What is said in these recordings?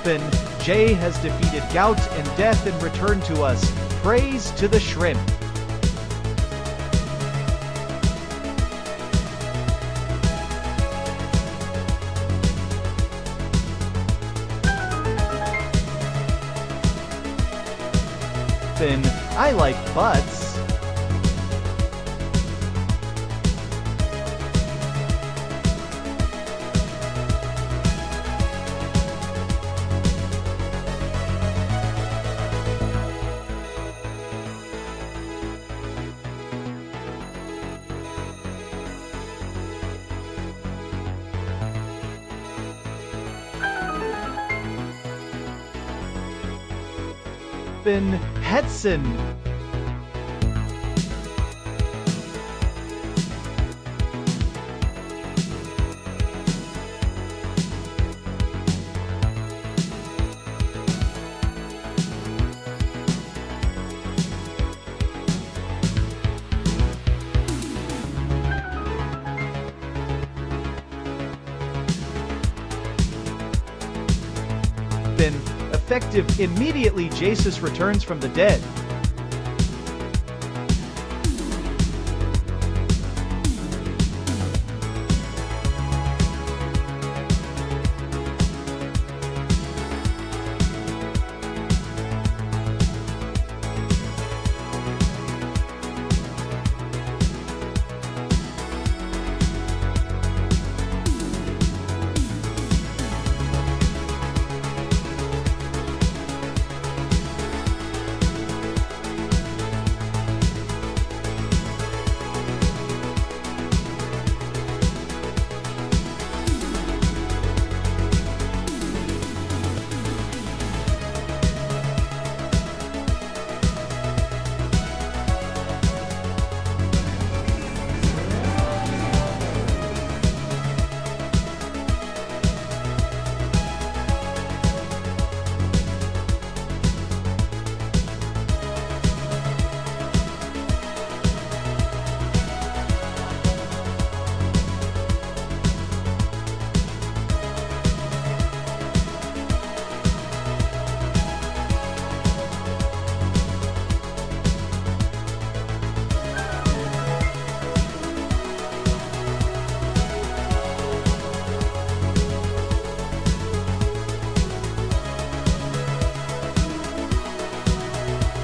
Finn, Jay has defeated Gout and Death and returned to us. Praise to the shrimp. Finn, I like butts. Finn, Hetson. Finn, effective immediately. Jesus returns from the dead.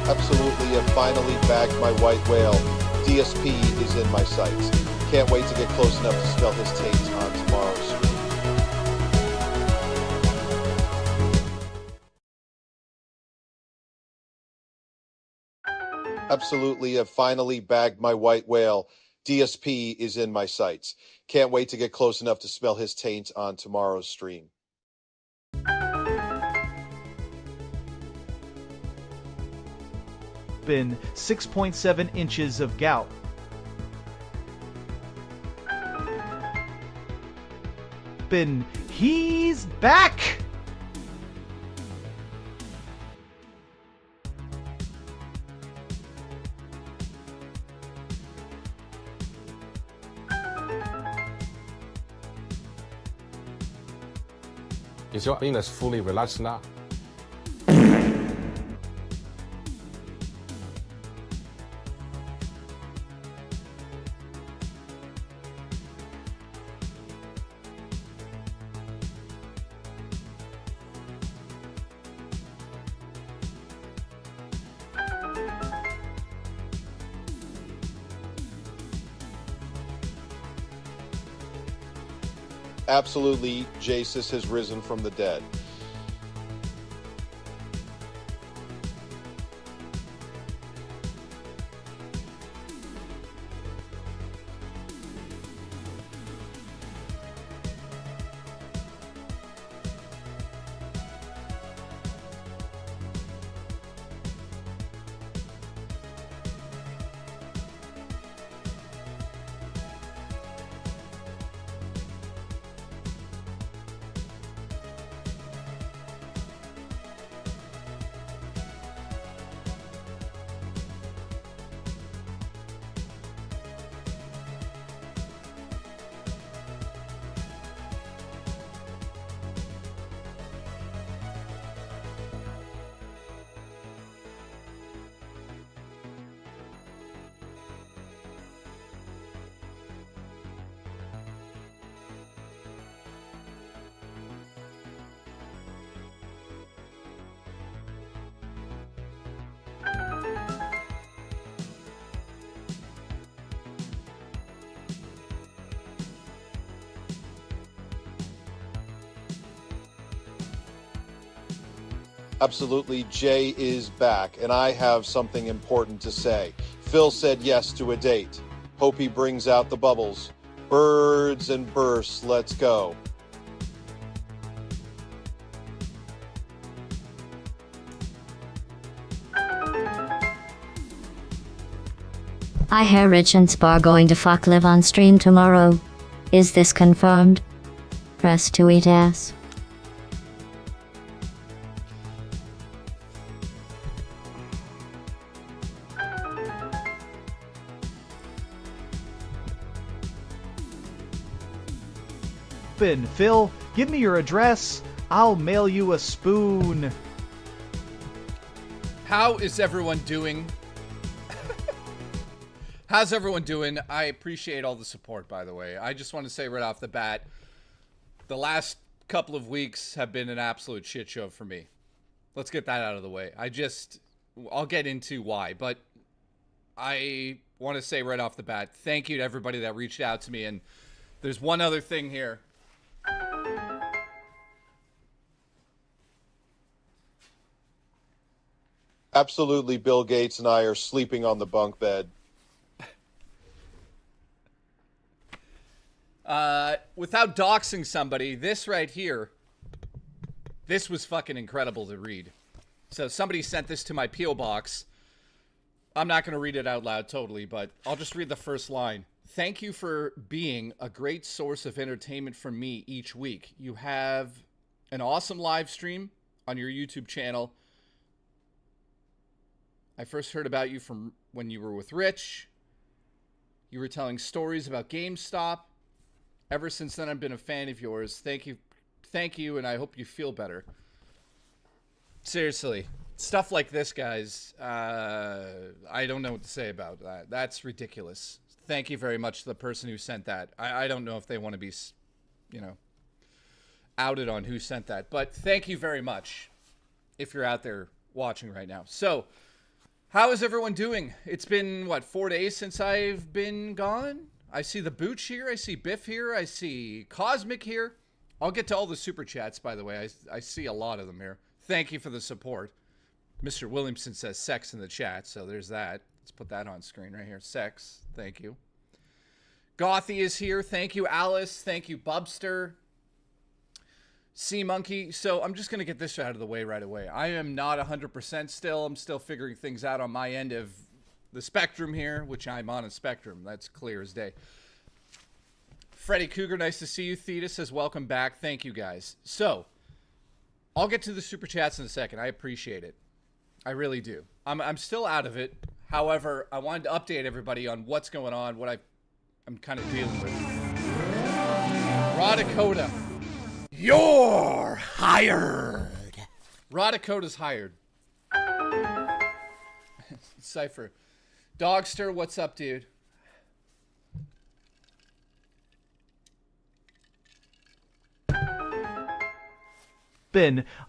Absolutely have finally bagged my white whale. DSP is in my sights. Can't wait to get close enough to smell his taint on tomorrow's stream. Absolutely have finally bagged my white whale. DSP is in my sights. Can't wait to get close enough to smell his taint on tomorrow's stream. Finn, 6.7 inches of gout. Finn, he's back! Is your penis fully relaxed now? Absolutely, Jesus has risen from the dead. Absolutely, Jay is back, and I have something important to say. Phil said yes to a date. Hope he brings out the bubbles. Birds and bursts, let's go. I hear Rich and Spar going to fuck live on stream tomorrow. Is this confirmed? Press to eat ass. Phil, give me your address. I'll mail you a spoon. How is everyone doing? How's everyone doing? I appreciate all the support, by the way. I just want to say right off the bat, the last couple of weeks have been an absolute shit show for me. Let's get that out of the way. I'll get into why, but I want to say right off the bat, thank you to everybody that reached out to me. And there's one other thing here. Absolutely, Bill Gates and I are sleeping on the bunk bed. Without doxing somebody, this right here, this was fucking incredible to read. So somebody sent this to my P.O. box. I'm not going to read it out loud totally, but I'll just read the first line. Thank you for being a great source of entertainment for me each week. You have an awesome live stream on your YouTube channel. I first heard about you from when you were with Rich. You were telling stories about GameStop. Ever since then, I've been a fan of yours. Thank you, and I hope you feel better. Seriously, stuff like this, guys, I don't know what to say about that. That's ridiculous. Thank you very much to the person who sent that. I don't know if they want to be, outed on who sent that, but thank you very much if you're out there watching right now. So, how is everyone doing? It's been, 4 days since I've been gone? I see the Booch here. I see Biff here. I see Cosmic here. I'll get to all the super chats, by the way. I see a lot of them here. Thank you for the support. Mr. Williamson says sex in the chat, so there's that. Let's put that on screen right here. Sex. Thank you. Gothy is here. Thank you, Alice. Thank you, Bubster. Sea Monkey. So I'm just going to get this out of the way right away. I am not 100% still. I'm still figuring things out on my end of the spectrum here, which I'm on a spectrum. That's clear as day. Freddy Cougar, nice to see you. Theta says, welcome back. Thank you, guys. So, I'll get to the super chats in a second. I appreciate it. I really do. I'm still out of it. However, I wanted to update everybody on what's going on, what I'm kind of dealing with. Raw Dakota. You're hired. Raw Dakota's hired. Cypher. Dogster, what's up, dude?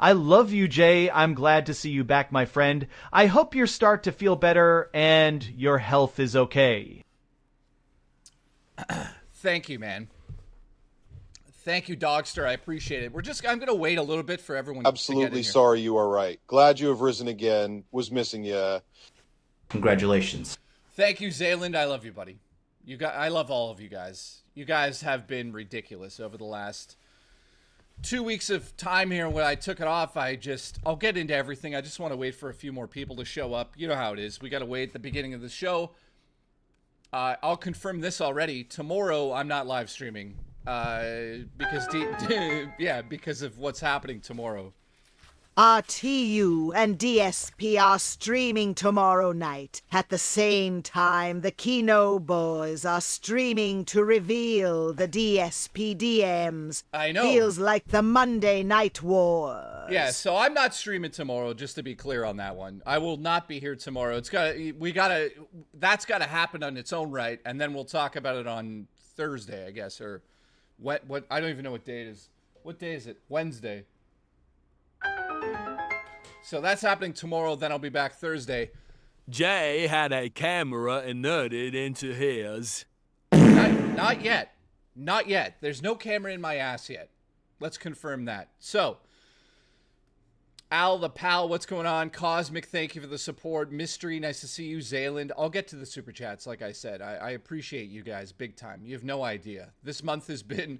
I love you, Jay. I'm glad to see you back, my friend. I hope you start to feel better and your health is okay. Thank you, man. Thank you, Dogster. I appreciate it. I'm going to wait a little bit for everyone Absolutely to get in here. Sorry you are right. Glad you have risen again. Was missing you. Congratulations. Thank you, Zayland. I love you, buddy. I love all of you guys. You guys have been ridiculous over the last 2 weeks of time here. When I took it off, I'll get into everything. I just want to wait for a few more people to show up. You know how it is. We got to wait at the beginning of the show. I'll confirm this already. Tomorrow, I'm not live streaming because of what's happening tomorrow. RTU and DSP are streaming tomorrow night. At the same time, the Kino boys are streaming to reveal the DSP DMs. I know. Feels like the Monday Night Wars. Yeah, so I'm not streaming tomorrow, just to be clear on that one. I will not be here tomorrow. That's gotta happen on its own right, and then we'll talk about it on Thursday, I guess, or what I don't even know what day it is. What day is it? Wednesday. So that's happening tomorrow, then I'll be back Thursday. Jay had a camera and nutted into his. Not yet. Not yet. There's no camera in my ass yet. Let's confirm that. So, Al the Pal, what's going on? Cosmic, thank you for the support. Mystery, nice to see you. Zayland, I'll get to the super chats. Like I said, I appreciate you guys big time. You have no idea. This month has been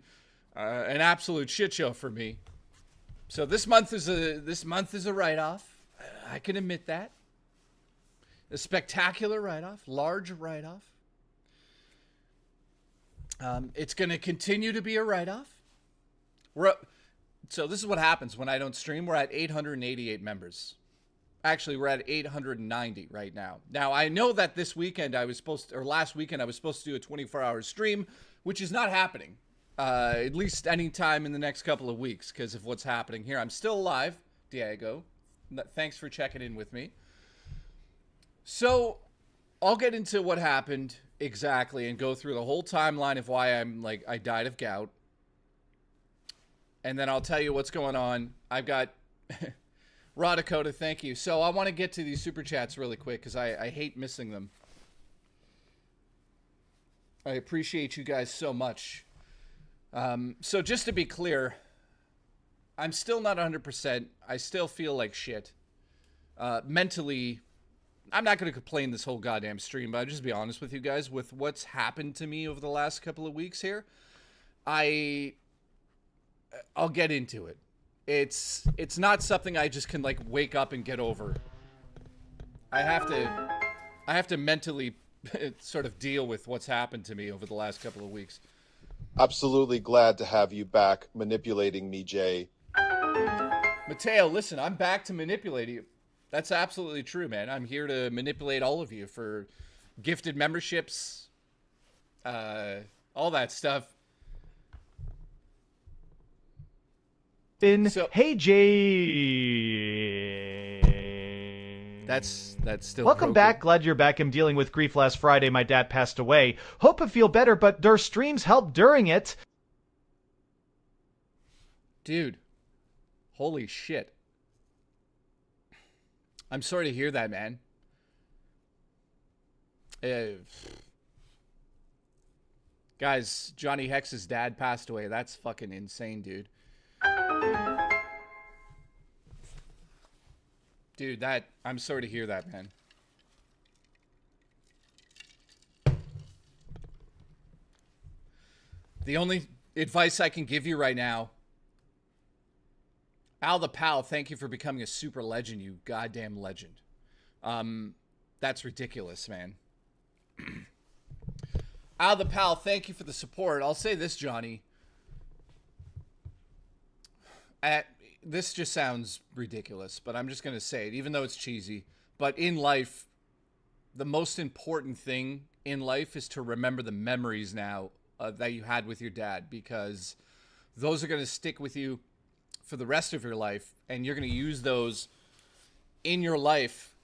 an absolute shit show for me. So this month is a write-off. I can admit that. A spectacular write-off, large write-off. It's going to continue to be a write-off. So this is what happens when I don't stream. We're at 888 members. Actually, we're at 890 right now. Now, I know that this weekend last weekend I was supposed to do a 24-hour stream, which is not happening. At least any time in the next couple of weeks because of what's happening here. I'm still alive, Diego. Thanks for checking in with me. So, I'll get into what happened exactly and go through the whole timeline of why I died of gout. And then I'll tell you what's going on. I've got Raw Dakota, thank you. So I want to get to these super chats really quick because I hate missing them. I appreciate you guys so much. So just to be clear, I'm still not 100%. I still feel like shit. Mentally, I'm not going to complain this whole goddamn stream, but I'll just be honest with you guys. With what's happened to me over the last couple of weeks here, I'll get into it. It's not something I just can wake up and get over. I have to mentally sort of deal with what's happened to me over the last couple of weeks. Absolutely glad to have you back manipulating me, Jay. Mateo, listen, I'm back to manipulate you. That's absolutely true, man. I'm here to manipulate all of you for gifted memberships, all that stuff. Hey, Jay. That's still Welcome broken. back. Glad you're back. I'm dealing with grief. Last Friday, my dad passed away. Hope I feel better, but their streams helped during it. Dude, holy shit. I'm sorry to hear that, man. Guys, Johnny Hex's dad passed away. That's fucking insane, dude. Dude, I'm sorry to hear that, man. The only advice I can give you right now, Al the Pal, thank you for becoming a super legend, you goddamn legend. That's ridiculous, man. Al the Pal, thank you for the support. I'll say this, Johnny. This just sounds ridiculous, but I'm just going to say it, even though it's cheesy. But in life, the most important thing in life is to remember the memories now that you had with your dad, because those are going to stick with you for the rest of your life, and you're going to use those in your life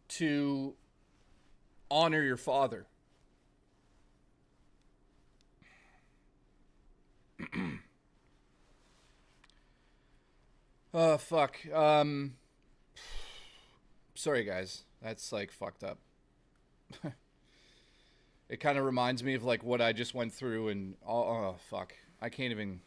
to honor your father. Oh, fuck. Sorry, guys. That's, fucked up. It kind of reminds me of, what I just went through, and... Oh, fuck. I can't even...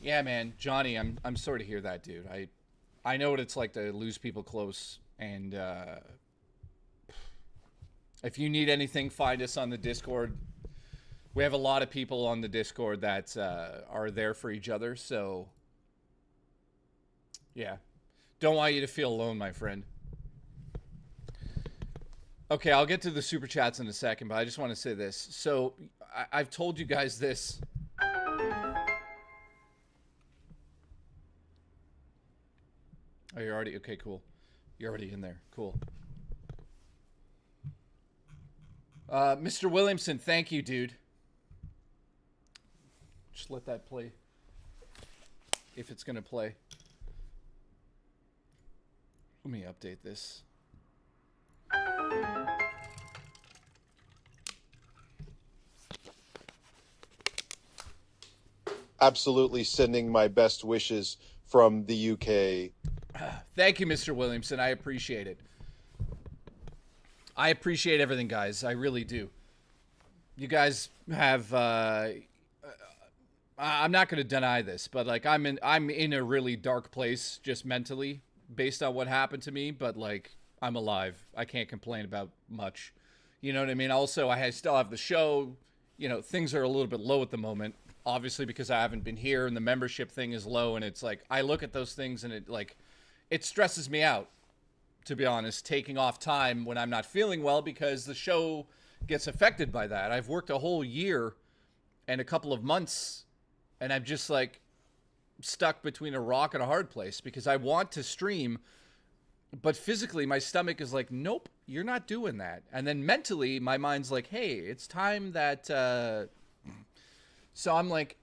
Yeah, man. Johnny, I'm sorry to hear that, dude. I know what it's like to lose people close, and, if you need anything, find us on the Discord. We have a lot of people on the Discord that are there for each other, so yeah. Don't want you to feel alone, my friend. Okay, I'll get to the super chats in a second, but I just want to say this. So, I've told you guys this. Oh, you're already... Okay, cool. You're already in there. Cool. Mr. Williamson, thank you, dude. Just let that play. If it's going to play. Let me update this. Absolutely sending my best wishes from the UK. Thank you, Mr. Williamson. I appreciate it. I appreciate everything, guys. I really do. You guys have I'm not going to deny this, but like I'm in a really dark place just mentally based on what happened to me, but like I'm alive. I can't complain about much. You know what I mean? Also, I still have the show. You know, things are a little bit low at the moment, obviously because I haven't been here and the membership thing is low, and it's like I look at those things and it stresses me out, to be honest, taking off time when I'm not feeling well because the show gets affected by that. I've worked a whole year and a couple of months, and I'm just like stuck between a rock and a hard place because I want to stream, but physically my stomach is like, nope, you're not doing that. And then mentally my mind's like, hey, it's time that, so I'm like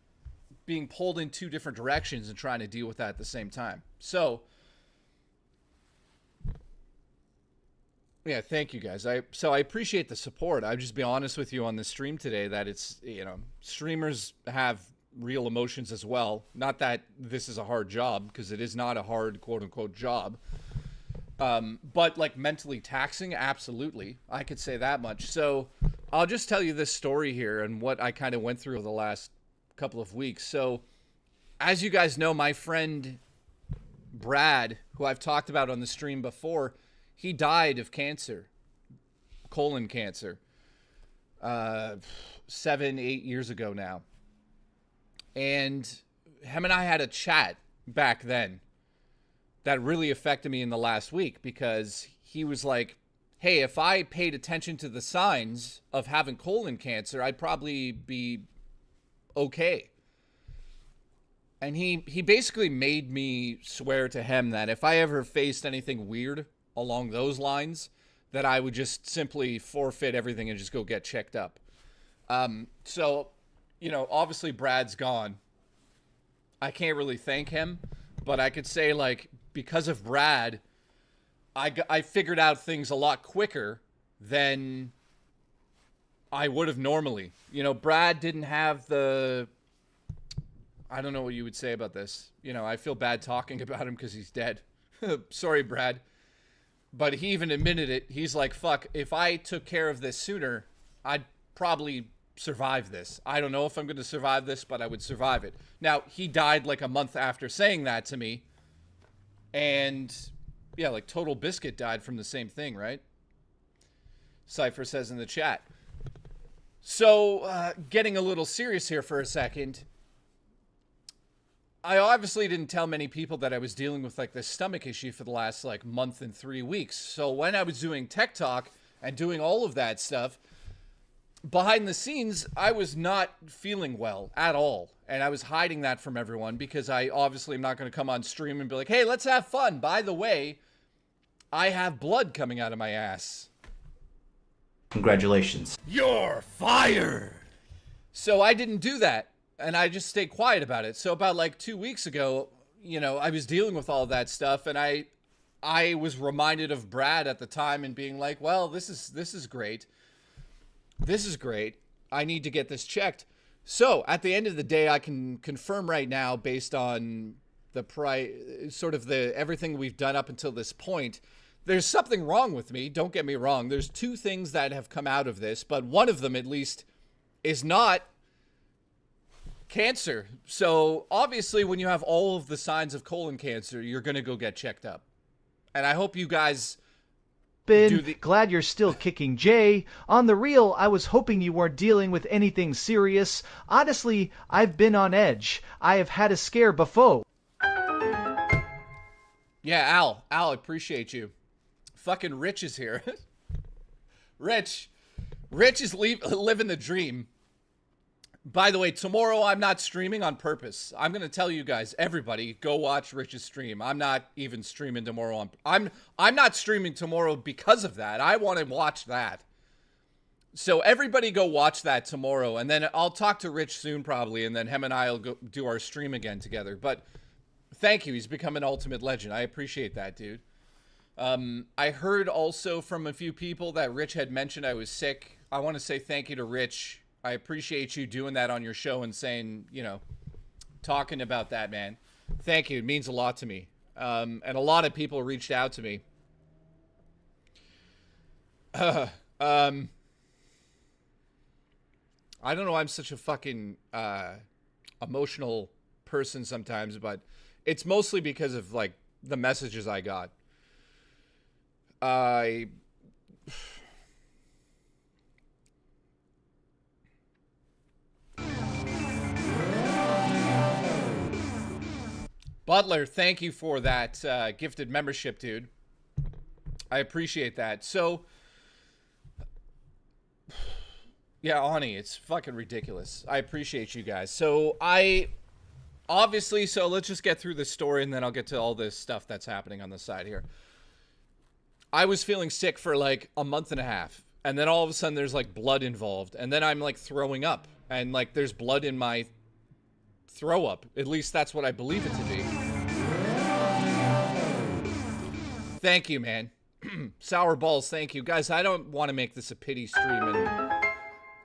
being pulled in two different directions and trying to deal with that at the same time. So yeah, thank you guys. I appreciate the support. I'll just be honest with you on the stream today that it's, you know, streamers have real emotions as well. Not that this is a hard job, because it is not a hard quote unquote job. But like mentally taxing, absolutely. I could say that much. So I'll just tell you this story here and what I kind of went through over the last couple of weeks. So as you guys know, my friend Brad, who I've talked about on the stream before, he died of cancer, colon cancer, 7-8 years ago now. And him and I had a chat back then that really affected me in the last week, because he was like, hey, if I paid attention to the signs of having colon cancer, I'd probably be okay. And he basically made me swear to him that if I ever faced anything weird along those lines, that I would just simply forfeit everything and just go get checked up. So, you know, obviously Brad's gone. I can't really thank him, but I could say, like, because of Brad, I figured out things a lot quicker than I would have normally. You know, Brad didn't have the, I don't know what you would say about this. You know, I feel bad talking about him because he's dead. Sorry, Brad. But he even admitted it. He's like, fuck, if I took care of this sooner, I'd probably survive this. I don't know if I'm going to survive this, but I would survive it. Now, he died like a month after saying that to me. And yeah, like Total Biscuit died from the same thing, right? Cypher says in the chat. So, getting a little serious here for a second. I obviously didn't tell many people that I was dealing with like this stomach issue for the last like month and 3 weeks. So when I was doing Tech Talk and doing all of that stuff, behind the scenes, I was not feeling well at all. And I was hiding that from everyone because I obviously am not going to come on stream and be like, hey, let's have fun. By the way, I have blood coming out of my ass. Congratulations. You're fired. So I didn't do that. And I just stayed quiet about it. So about like 2 weeks ago, you know, I was dealing with all that stuff, and I was reminded of Brad at the time and being like, well, this is great. This is great. I need to get this checked. So at the end of the day, I can confirm right now, based on the everything we've done up until this point, there's something wrong with me. Don't get me wrong. There's two things that have come out of this, but one of them at least is not cancer. So obviously when you have all of the signs of colon cancer, you're going to go get checked up. And I hope you guys glad you're still kicking Jay. On the real, I was hoping you weren't dealing with anything serious. Honestly, I've been on edge. I have had a scare before. Yeah, Al, I appreciate you. Fucking Rich is here. Rich is living the dream. By the way, tomorrow I'm not streaming on purpose. I'm going to tell you guys, everybody, go watch Rich's stream. I'm not even streaming tomorrow. I'm not streaming tomorrow because of that. I want to watch that. So everybody go watch that tomorrow, and then I'll talk to Rich soon probably, and then him and I will go do our stream again together. But thank you. He's become an ultimate legend. I appreciate that, dude. I heard also from a few people that Rich had mentioned I was sick. I want to say thank you to Rich. I appreciate you doing that on your show and saying, you know, talking about that, man. Thank you. It means a lot to me. And a lot of people reached out to me. I don't know why I'm such a fucking emotional person sometimes, but it's mostly because of like the messages I got. Butler, thank you for that gifted membership, dude. I appreciate that. So, yeah, Ani, it's fucking ridiculous. I appreciate you guys. So, so let's just get through this story and then I'll get to all this stuff that's happening on the side here. I was feeling sick for like a month and a half. And then all of a sudden there's like blood involved. And then I'm like throwing up. And like there's blood in my throw up. At least that's what I believe it to be. Thank you, man. Sour balls, thank you. Guys, I don't want to make this a pity stream. And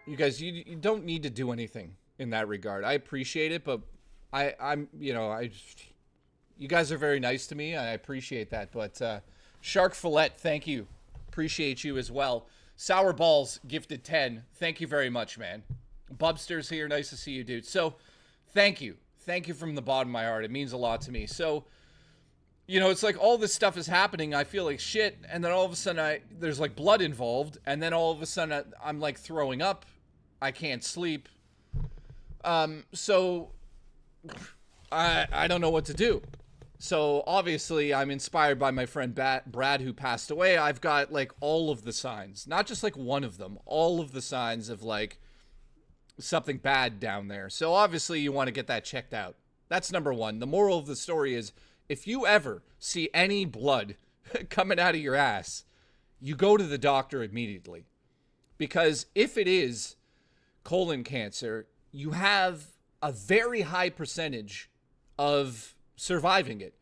you guys, you don't need to do anything in that regard. I appreciate it, but you guys are very nice to me. I appreciate that. But Shark Fillet, thank you. Appreciate you as well. Sour Balls gifted 10. Thank you very much, man. Bubster's here. Nice to see you, dude. So, thank you. Thank you from the bottom of my heart. It means a lot to me. So, it's like all this stuff is happening. I feel like shit. And then all of a sudden, there's like blood involved. And then all of a sudden, I'm like throwing up. I can't sleep. So, I don't know what to do. So, obviously, I'm inspired by my friend Brad, who passed away. I've got like all of the signs. Not just like one of them. All of the signs of like something bad down there. So obviously you want to get that checked out. That's number one. The moral of the story is if you ever see any blood coming out of your ass, you go to the doctor immediately. Because if it is colon cancer, you have a very high percentage of surviving it.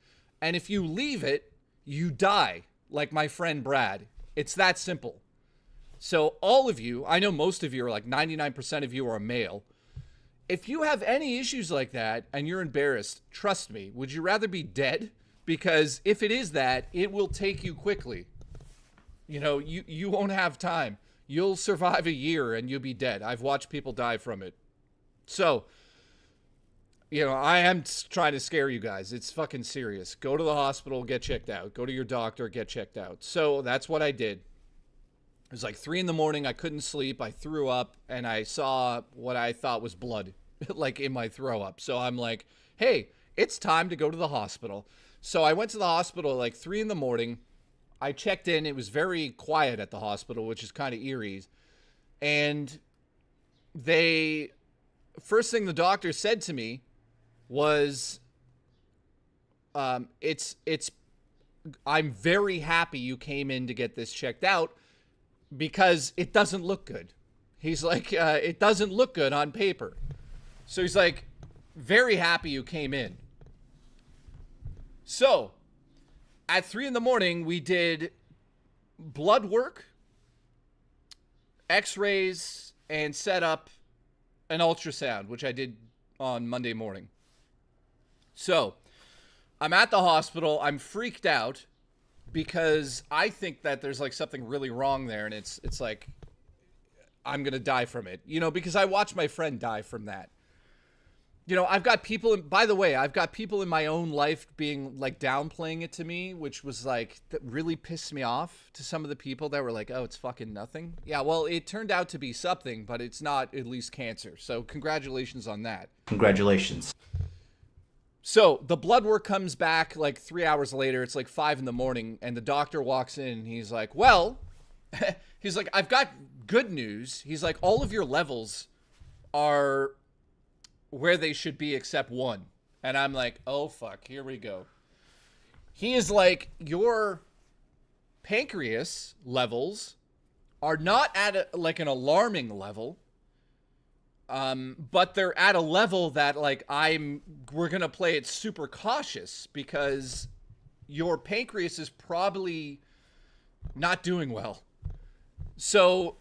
And if you leave it, you die, like my friend Brad. It's that simple. So all of you, I know most of you are like 99% of you are male. If you have any issues like that and you're embarrassed, trust me, would you rather be dead? Because if it is that, it will take you quickly. You won't have time. You'll survive a year and you'll be dead. I've watched people die from it. So, I am trying to scare you guys. It's fucking serious. Go to the hospital, get checked out. Go to your doctor, get checked out. So that's what I did. It was like 3 a.m. I couldn't sleep. I threw up and I saw what I thought was blood like in my throw up. So I'm like, hey, it's time to go to the hospital. So I went to the hospital at like 3 a.m. I checked in. It was very quiet at the hospital, which is kind of eerie. And first thing the doctor said to me was, I'm very happy you came in to get this checked out, because it doesn't look good. He's like, it doesn't look good on paper. So he's like, very happy you came in. So at 3 a.m, we did blood work, x-rays, and set up an ultrasound, which I did on Monday morning. So I'm at the hospital. I'm freaked out because I think that there's like something really wrong there, and it's like I'm gonna die from it, because I watched my friend die from that. I've got people by the way, I've got people in my own life being like downplaying it to me, which was like, that really pissed me off to some of the people that were like, oh, it's fucking nothing. Yeah, well, it turned out to be something, but it's not at least cancer. So congratulations on that. Congratulations. So the blood work comes back like 3 hours later. It's like 5 a.m, and the doctor walks in and he's like, well, he's like, I've got good news. He's like, all of your levels are where they should be except one. And I'm like, oh fuck, here we go. He is like, your pancreas levels are not at an alarming level. But they're at a level that like we're going to play it super cautious, because your pancreas is probably not doing well. So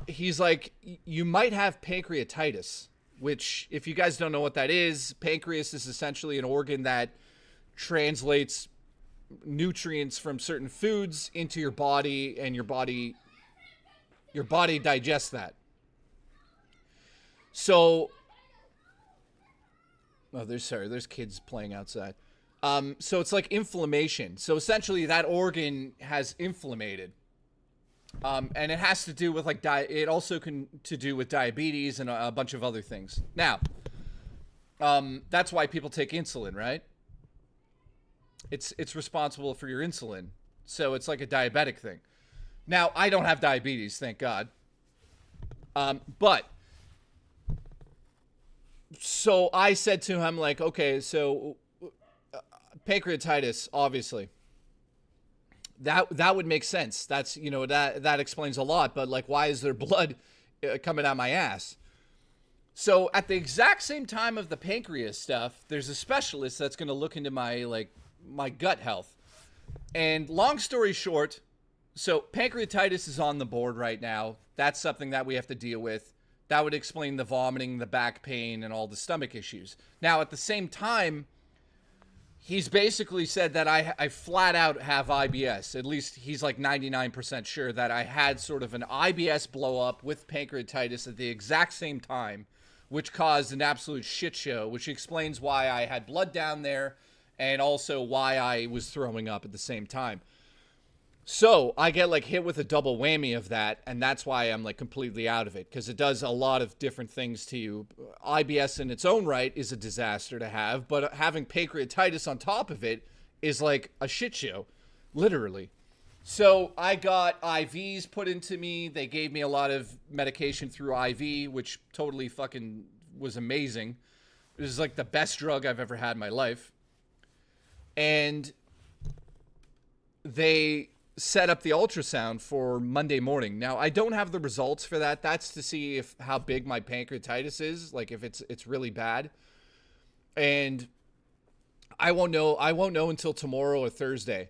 he's like, you might have pancreatitis, which, if you guys don't know what that is, pancreas is essentially an organ that translates nutrients from certain foods into your body, and your body digests that. So Oh, there's kids playing outside. So it's like inflammation. So essentially that organ has inflamed. And it has to do with like it also can to do with diabetes and a bunch of other things. Now, that's why people take insulin, right? It's responsible for your insulin. So it's like a diabetic thing. Now, I don't have diabetes, thank God. But so I said to him, like, okay, so pancreatitis, obviously. That would make sense. That's, you know, that explains a lot. But like, why is there blood coming out my ass? So at the exact same time of the pancreas stuff, there's a specialist that's going to look into my gut health. And long story short, so pancreatitis is on the board right now. That's something that we have to deal with. That would explain the vomiting, the back pain, and all the stomach issues. Now, at the same time, he's basically said that I flat out have IBS. At least he's like 99% sure that I had sort of an IBS blow up with pancreatitis at the exact same time, which caused an absolute shit show, which explains why I had blood down there and also why I was throwing up at the same time. So I get like hit with a double whammy of that, and that's why I'm like completely out of it, because it does a lot of different things to you. IBS in its own right is a disaster to have, but having pancreatitis on top of it is like a shit show, literally. So I got IVs put into me. They gave me a lot of medication through IV, which totally fucking was amazing. It was like the best drug I've ever had in my life. And they set up the ultrasound for Monday morning. Now, I don't have the results for that. That's to see how big my pancreatitis is, like if it's really bad. And I won't know until tomorrow or Thursday.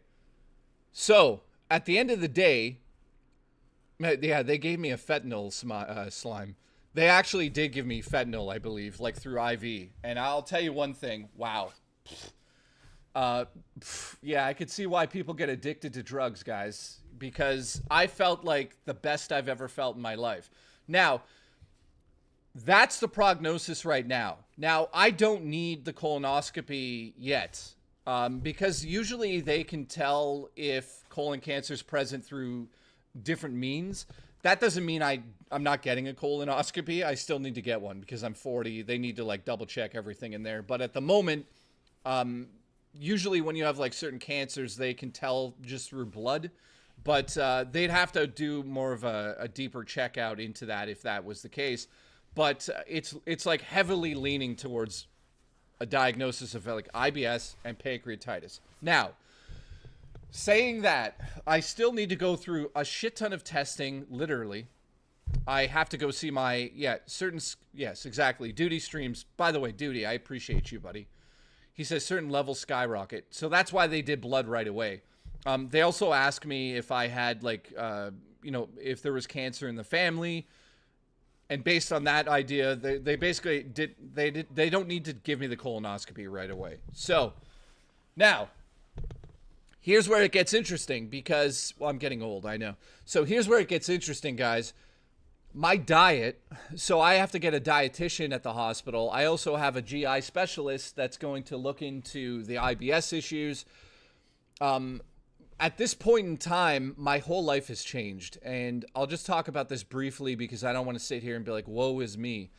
So, at the end of the day, yeah, they gave me a fentanyl slime. They actually did give me fentanyl, I believe, like through IV. And I'll tell you one thing. Wow. Yeah, I could see why people get addicted to drugs, guys, because I felt like the best I've ever felt in my life. Now, that's the prognosis right now. Now, I don't need the colonoscopy yet, because usually they can tell if colon cancer is present through different means. That doesn't mean I'm not getting a colonoscopy. I still need to get one because I'm 40. They need to like double check everything in there. But at the moment, usually when you have like certain cancers, they can tell just through blood, but they'd have to do more of a deeper checkout into that if that was the case. But it's like heavily leaning towards a diagnosis of like IBS and pancreatitis. Now, saying that, I still need to go through a shit ton of testing, literally. I have to go see my, yes, exactly, Duty streams. By the way, Duty, I appreciate you, buddy. He says certain levels skyrocket. So that's why they did blood right away. They also asked me if I had like, if there was cancer in the family. And based on that idea, they basically they don't need to give me the colonoscopy right away. So now, here's where it gets interesting because, well, I'm getting old, I know. So here's where it gets interesting, guys. My diet, so I have to get a dietitian at the hospital. I also have a GI specialist that's going to look into the IBS issues. At this point in time, my whole life has changed. And I'll just talk about this briefly because I don't want to sit here and be like, woe is me.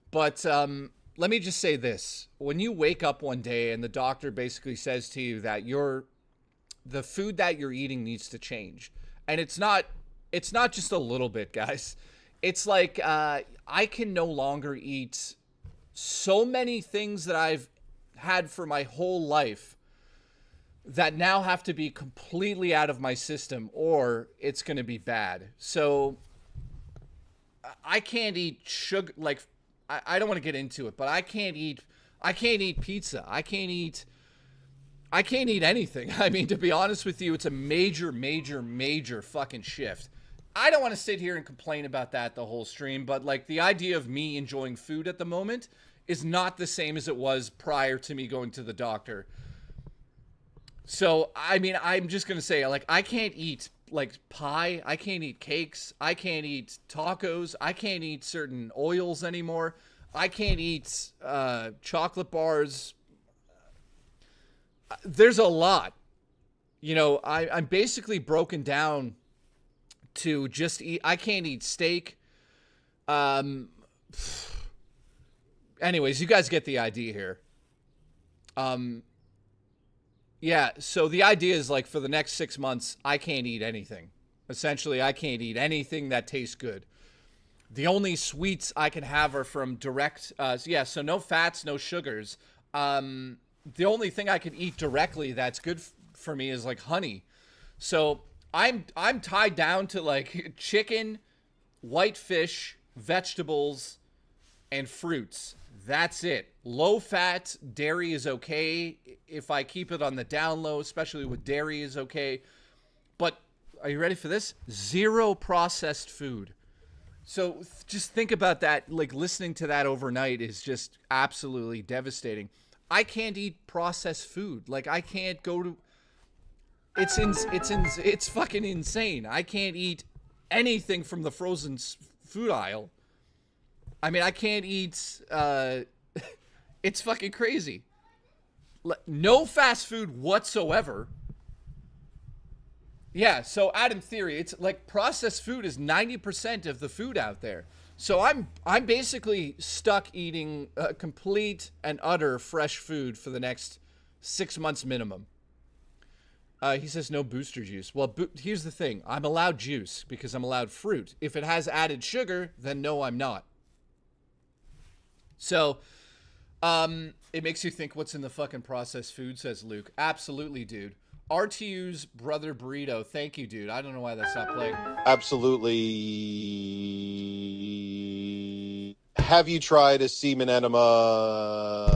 But let me just say this. When you wake up one day and the doctor basically says to you that the food that you're eating needs to change. And it's not just a little bit, guys. It's like I can no longer eat so many things that I've had for my whole life that now have to be completely out of my system or it's going to be bad. So I can't eat sugar. Like, I don't want to get into it, but I can't eat pizza. I can't eat anything. I mean, to be honest with you, it's a major, major, major fucking shift. I don't want to sit here and complain about that the whole stream, but like the idea of me enjoying food at the moment is not the same as it was prior to me going to the doctor. So, I mean, I'm just going to say, like, I can't eat like pie. I can't eat cakes. I can't eat tacos. I can't eat certain oils anymore. I can't eat chocolate bars. There's a lot. You know, I'm basically broken down to just eat. I can't eat steak. Anyways, you guys get the idea here. Yeah, so the idea is like for the next 6 months, I can't eat anything. Essentially, I can't eat anything that tastes good. The only sweets I can have are from direct, so no fats, no sugars. The only thing I can eat directly that's good for me is like honey. So I'm tied down to like chicken, white fish, vegetables, and fruits. That's it. Low fat, dairy is okay. If I keep it on the down low, especially with dairy is okay. But are you ready for this? 0 processed food. So just think about that. Like listening to that overnight is just absolutely devastating. I can't eat processed food. Like I can't go to. It's fucking insane. I can't eat anything from the frozen food aisle. I mean, I can't eat. It's fucking crazy. No fast food whatsoever. Yeah, so Adam theory, it's like processed food is 90% of the food out there. So I'm basically stuck eating complete and utter fresh food for the next 6 months minimum. He says no booster juice. Well, here's the thing. I'm allowed juice because I'm allowed fruit. If it has added sugar, then no, I'm not. So, it makes you think what's in the fucking processed food, says Luke. Absolutely, dude. RTU's Brother Burrito. Thank you, dude. I don't know why that's not playing. Absolutely. Have you tried a semen enema?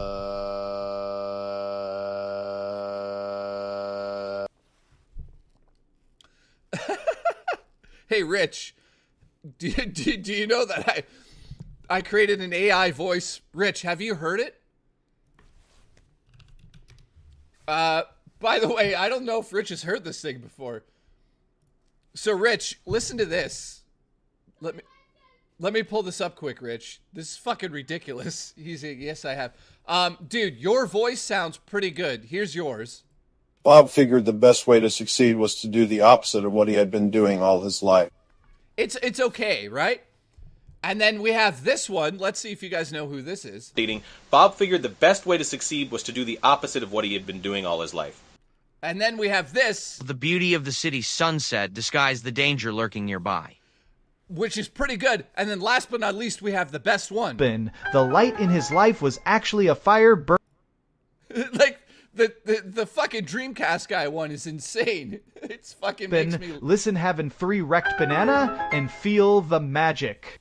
Hey, Rich. Do you know that I created an AI voice? Rich, have you heard it? By the way, I don't know if Rich has heard this thing before. So, Rich, listen to this. Let me pull this up quick, Rich. This is fucking ridiculous. He's like, yes, I have. Dude, your voice sounds pretty good. Here's yours. Bob figured the best way to succeed was to do the opposite of what he had been doing all his life. It's okay, right? And then we have this one. Let's see if you guys know who this is. Bob figured the best way to succeed was to do the opposite of what he had been doing all his life. And then we have this. The beauty of the city's sunset disguised the danger lurking nearby. Which is pretty good. And then last but not least, we have the best one. The light in his life was actually a fire burn. Like, the fucking Dreamcast guy one is insane. It's fucking makes me... Listen having 3 wrecked banana and feel the magic.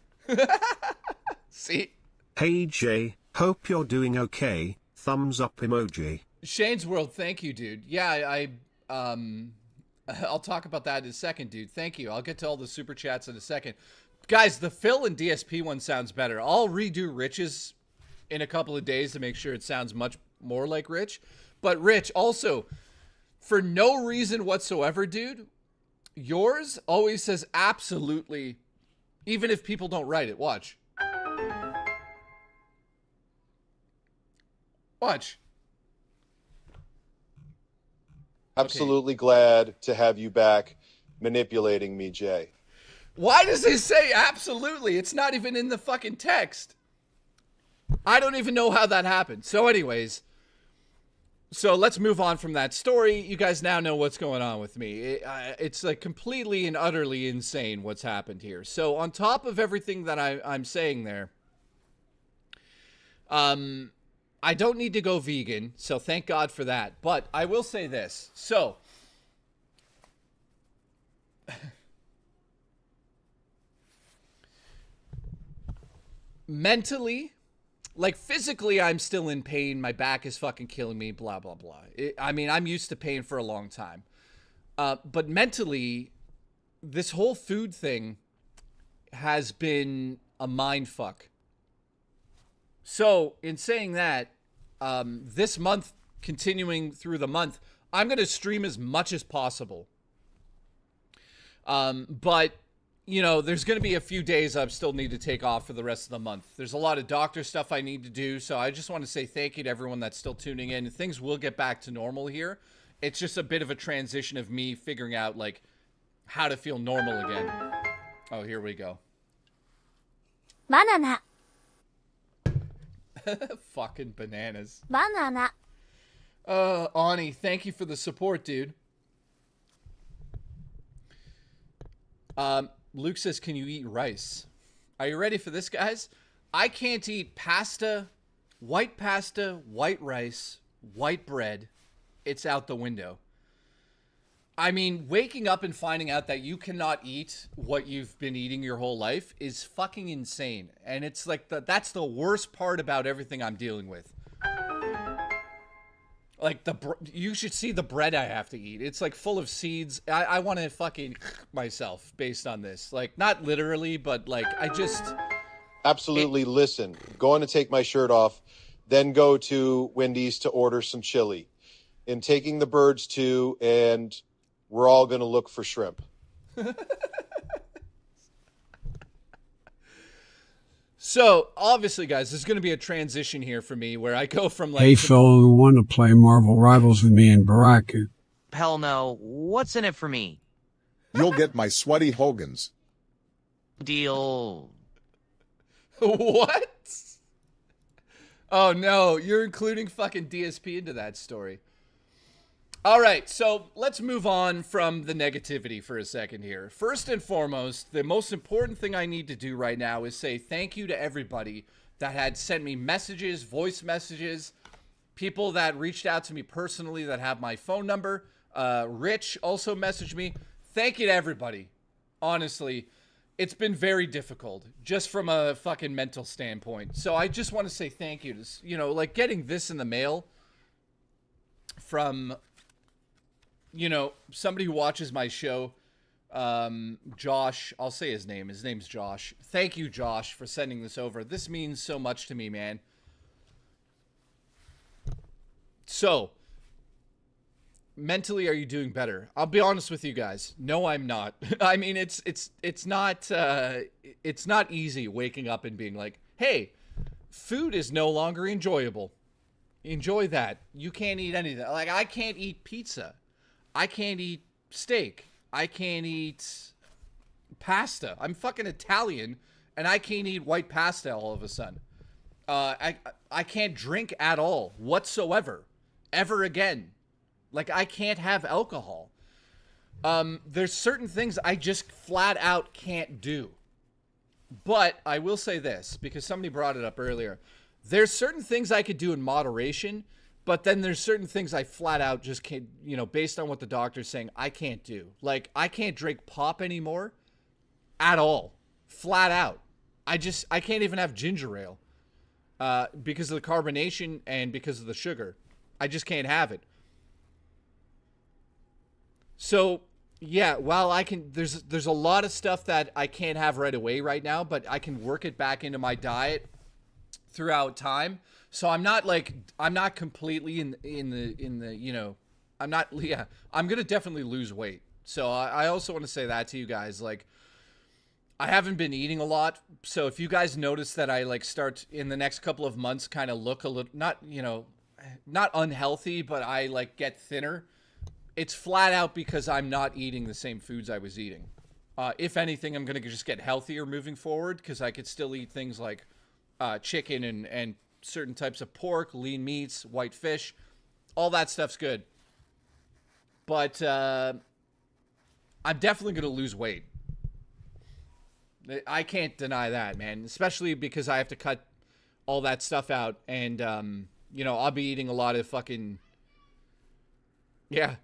See? Hey Jay, hope you're doing okay. Thumbs up emoji. Shane's World, thank you, dude. Yeah, I'll talk about that in a second, dude. Thank you. I'll get to all the super chats in a second. Guys, the Phil and DSP one sounds better. I'll redo Rich's in a couple of days to make sure it sounds much more like Rich. But Rich, also, for no reason whatsoever, dude, yours always says absolutely, even if people don't write it. Watch. Watch. Absolutely glad to have you back manipulating me, Jay. Why does it say absolutely? It's not even in the fucking text. I don't even know how that happened. So anyways, so let's move on from that story. You guys now know what's going on with me. It's like completely and utterly insane what's happened here. So on top of everything that I'm saying there, I don't need to go vegan, so thank God for that. But I will say this. So, mentally, like physically, I'm still in pain. My back is fucking killing me, blah, blah, blah. I mean, I'm used to pain for a long time. But mentally, this whole food thing has been a mind fuck. So, in saying that, this month, continuing through the month, I'm going to stream as much as possible. But, you know, there's going to be a few days I still need to take off for the rest of the month. There's a lot of doctor stuff I need to do. So I just want to say thank you to everyone that's still tuning in. Things will get back to normal here. It's just a bit of a transition of me figuring out, like, how to feel normal again. Oh, here we go. Banana. Fucking bananas. Banana. Ani, thank you for the support, dude. Luke says, can you eat rice? Are you ready for this, guys? I can't eat pasta, white rice, white bread. It's out the window. I mean, waking up and finding out that you cannot eat what you've been eating your whole life is fucking insane. And it's like, that's the worst part about everything I'm dealing with. Like, you should see the bread I have to eat. It's like full of seeds. I want to fucking myself based on this. Like, not literally, but like, I just... Absolutely. Listen, going to take my shirt off, then go to Wendy's to order some chili. And taking the birds too, and we're all going to look for shrimp. So, obviously, guys, there's going to be a transition here for me where I go from like... Hey, fellow who want to play Marvel Rivals with me and Baraku. Hell no. What's in it for me? You'll get my sweaty Hogans. Deal. What? Oh, no. You're including fucking DSP into that story. All right, so let's move on from the negativity for a second here. First and foremost, the most important thing I need to do right now is say thank you to everybody that had sent me messages, voice messages, people that reached out to me personally that have my phone number. Rich also messaged me. Thank you to everybody. Honestly, it's been very difficult just from a fucking mental standpoint. So I just want to say thank you to, you know, like getting this in the mail from... you know, somebody who watches my show, Josh, I'll say his name. His name's Josh. Thank you, Josh, for sending this over. This means so much to me, man. So, mentally, are you doing better? I'll be honest with you guys. No, I'm not. I mean, it's not easy waking up and being like, hey, food is no longer enjoyable. Enjoy that. You can't eat anything. Like, I can't eat pizza. I can't eat steak. I can't eat pasta. I'm fucking Italian, and I can't eat white pasta all of a sudden. I can't drink at all, whatsoever, ever again. Like, I can't have alcohol. There's certain things I just flat out can't do. But I will say this, because somebody brought it up earlier. There's certain things I could do in moderation, but then there's certain things I flat out just can't, you know, based on what the doctor's saying, I can't do. Like, I can't drink pop anymore at all. Flat out. I can't even have ginger ale because of the carbonation and because of the sugar. I just can't have it. So, yeah, while I can, there's a lot of stuff that I can't have right away right now, but I can work it back into my diet throughout time. So I'm not completely in the, you know, I'm going to definitely lose weight. So I also want to say that to you guys, like, I haven't been eating a lot. So if you guys notice that I like start in the next couple of months, kind of look a little, not, you know, not unhealthy, but I like get thinner. It's flat out because I'm not eating the same foods I was eating. If anything, I'm going to just get healthier moving forward because I could still eat things like chicken and certain types of pork, lean meats, white fish, all that stuff's good. But I'm definitely going to lose weight. I can't deny that, man, especially because I have to cut all that stuff out. And, you know, I'll be eating a lot of fucking... Yeah,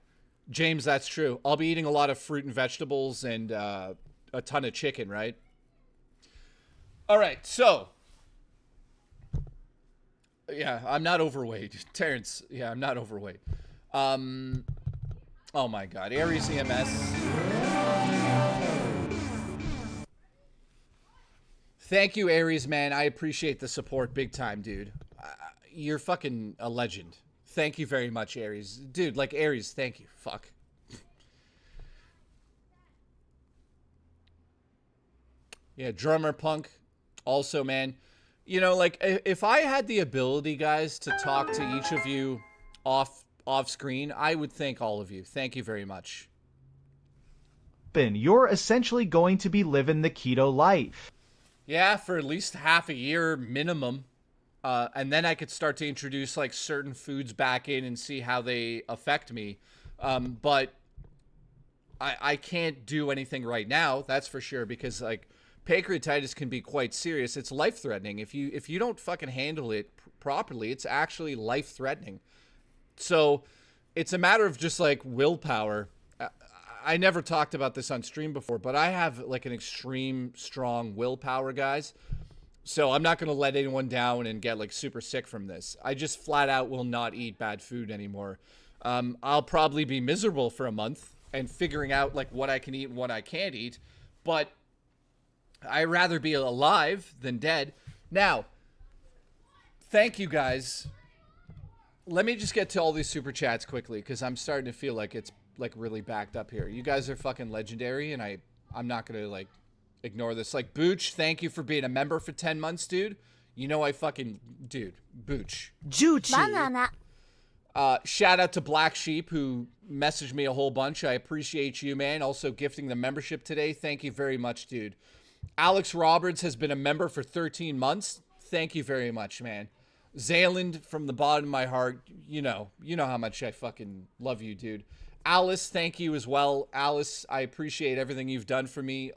James, that's true. I'll be eating a lot of fruit and vegetables and a ton of chicken, right? All right, so... Yeah, I'm not overweight. Terrence, yeah, I'm not overweight. Oh my God. Aries EMS. Thank you, Aries, man. I appreciate the support big time, dude. You're fucking a legend. Thank you very much, Aries. Dude, like, Aries, thank you. Fuck. Yeah, Drummer Punk. Also, man, you know, like if I had the ability, guys, to talk to each of you off screen, I would thank all of you. Thank you very much. You're essentially going to be living the keto life. Yeah, for at least half a year minimum. And then I could start to introduce like certain foods back in and see how they affect me. But I can't do anything right now, that's for sure, because like pancreatitis can be quite serious. It's life-threatening. If you don't fucking handle it properly, it's actually life-threatening. So it's a matter of just like willpower. I never talked about this on stream before, but I have like an extreme strong willpower, guys. So I'm not going to let anyone down and get like super sick from this. I just flat out will not eat bad food anymore. I'll probably be miserable for a month and figuring out like what I can eat and what I can't eat, but I'd rather be alive than dead. Now, thank you guys. Let me just get to all these super chats quickly because I'm starting to feel like it's like really backed up here. You guys are fucking legendary, and I'm not gonna like ignore this. Like Booch, thank you for being a member for 10 months, dude. You know I fucking Booch. Juchi. Shout out to Black Sheep who messaged me a whole bunch. I appreciate you, man. Also gifting the membership today. Thank you very much, dude. Alex Roberts has been a member for 13 months. Thank you very much, man. Zayland, from the bottom of my heart, you know how much I fucking love you, dude. Alice, thank you as well. Alice, I appreciate everything you've done for me.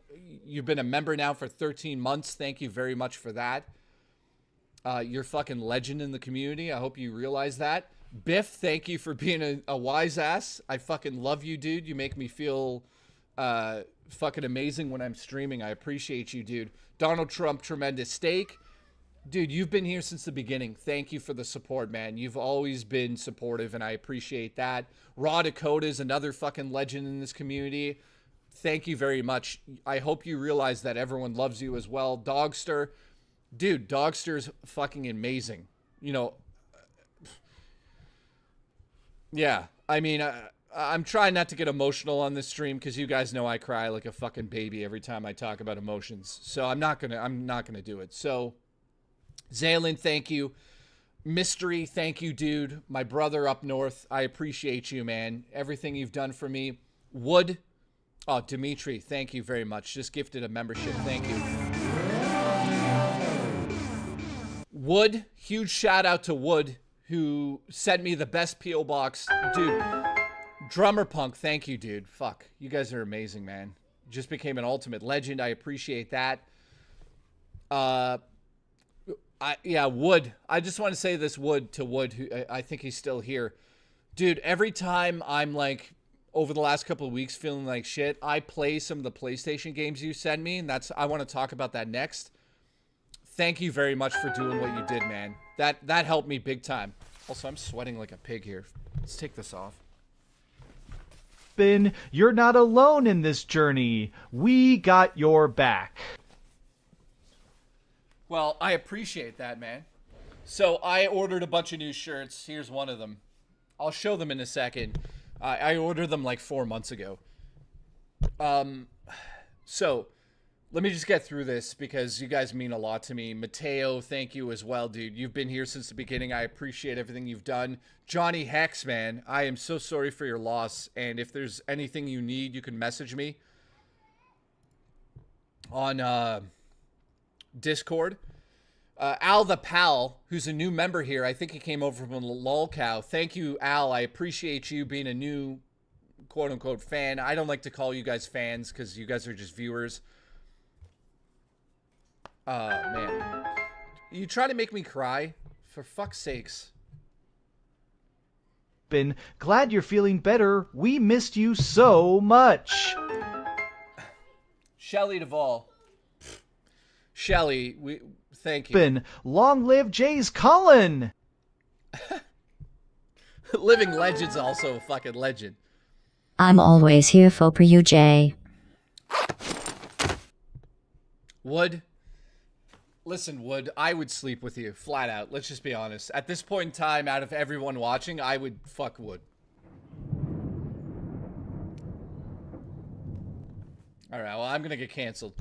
You've been a member now for 13 months. Thank you very much for that. You're fucking legend in the community. I hope you realize that. Biff, thank you for being a wise ass. I fucking love you, dude. You make me feel fucking amazing when I'm streaming. I appreciate you, dude. Donald Trump, tremendous steak. Dude, you've been here since the beginning. Thank you for the support, man. You've always been supportive, and I appreciate that. Raw Dakota is another fucking legend in this community. Thank you very much. I hope you realize that everyone loves you as well. Dogster. Dude, Dogster's fucking amazing. You know, yeah. I mean, I'm trying not to get emotional on this stream because you guys know I cry like a fucking baby every time I talk about emotions. So I'm not gonna do it. So Zaylin, thank you. Mystery, thank you, dude. My brother up north, I appreciate you, man. Everything you've done for me. Wood, oh, Dimitri, thank you very much. Just gifted a membership. Thank you. Wood, huge shout out to Wood, who sent me the best P.O. box. Dude, Drummer Punk, thank you, dude. Fuck, you guys are amazing, man. Just became an ultimate legend. I appreciate that. Yeah, Wood. I just want to say this, Wood, to Wood, who I think he's still here. Dude, every time I'm like, over the last couple of weeks feeling like shit, I play some of the PlayStation games you send me, and I want to talk about that next. Thank you very much for doing what you did, man. That helped me big time. Also, I'm sweating like a pig here. Let's take this off. You're not alone in this journey. We got your back. Well, I appreciate that, man. So I ordered a bunch of new shirts. Here's one of them. I'll show them in a second. I ordered them like 4 months ago. So let me just get through this because you guys mean a lot to me. Mateo, thank you as well, dude. You've been here since the beginning. I appreciate everything you've done. Johnny Haxman, I am so sorry for your loss. And if there's anything you need, you can message me on Discord. Al the Pal, who's a new member here. I think he came over from Lolcow. Thank you, Al. I appreciate you being a new quote-unquote fan. I don't like to call you guys fans because you guys are just viewers. Man. You try to make me cry? For fuck's sakes. Glad you're feeling better. We missed you so much. Shelly Duvall. Shelly, thank you. Long live Jay's Cullen. Living Legend's also a fucking legend. I'm always here for you, Jay. Wood. Listen, Wood, I would sleep with you, flat out. Let's just be honest. At this point in time, out of everyone watching, I would fuck Wood. Alright, well, I'm gonna get canceled.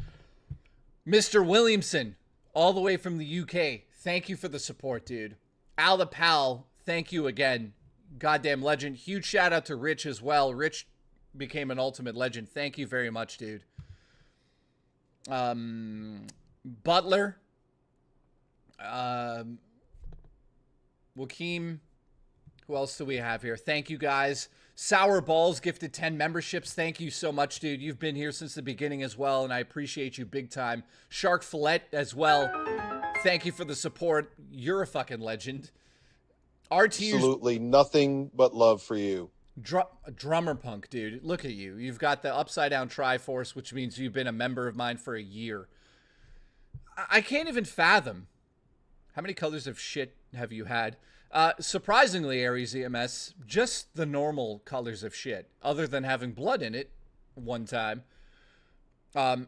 Mr. Williamson, all the way from the UK. Thank you for the support, dude. Al the Pal, thank you again. Goddamn legend. Huge shout out to Rich as well. Rich became an ultimate legend. Thank you very much, dude. Butler. Wakeem. Who else do we have here? Thank you, guys. Sour Balls gifted 10 memberships. Thank you so much, dude. You've been here since the beginning as well, and I appreciate you big time. Shark Fillet as well. Thank you for the support. You're a fucking legend. Absolutely nothing but love for you. Drummer Punk, dude. Look at you. You've got the Upside Down Triforce, which means you've been a member of mine for a year. I can't even fathom. How many colors of shit have you had? Surprisingly, Aries EMS, just the normal colors of shit, other than having blood in it one time.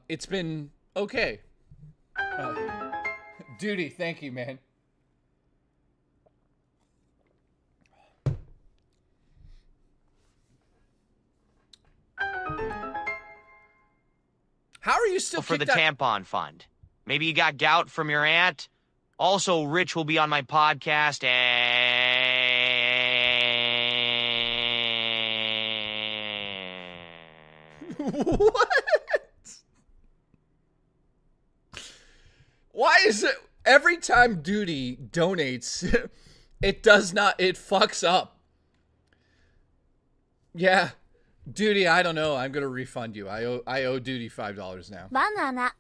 It's been okay. Duty, thank you, man. How are you still for the tampon fund? Maybe you got gout from your aunt. Also, Rich will be on my podcast What? Why is it every time Duty donates, it fucks up? Yeah. Duty, I don't know. I'm going to refund you. I owe Duty $5 now. Banana.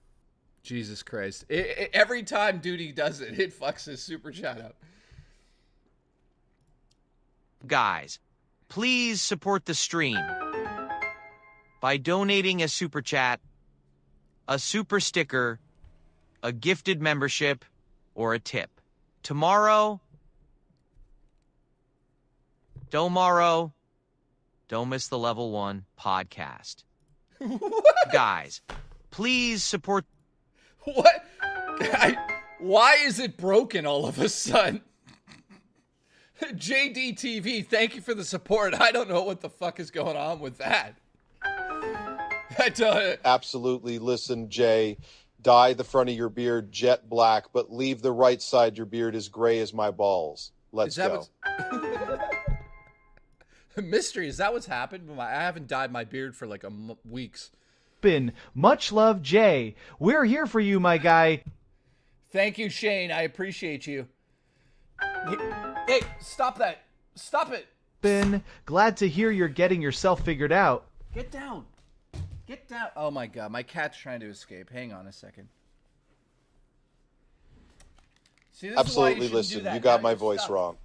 Jesus Christ. Every time Duty does it, it fucks his super chat up. Guys, please support the stream by donating a super chat, a super sticker, a gifted membership, or a tip. Tomorrow, don't miss the Level 1 podcast. Guys, please support... What? Why is it broken all of a sudden? JDTV, thank you for the support. I don't know what the fuck is going on with that. Absolutely. Listen, Jay, dye the front of your beard jet black, but leave the right side your beard as gray as my balls. Let's go. Mystery, is that what's happened? I haven't dyed my beard for like weeks. Much love, Jay. We're here for you, my guy. Thank you, Shane. I appreciate you. Hey, stop that. Stop it. Glad to hear you're getting yourself figured out. Get down. Get down. Oh my god, my cat's trying to escape. Hang on a second. See, absolutely. Listen, you got my voice wrong.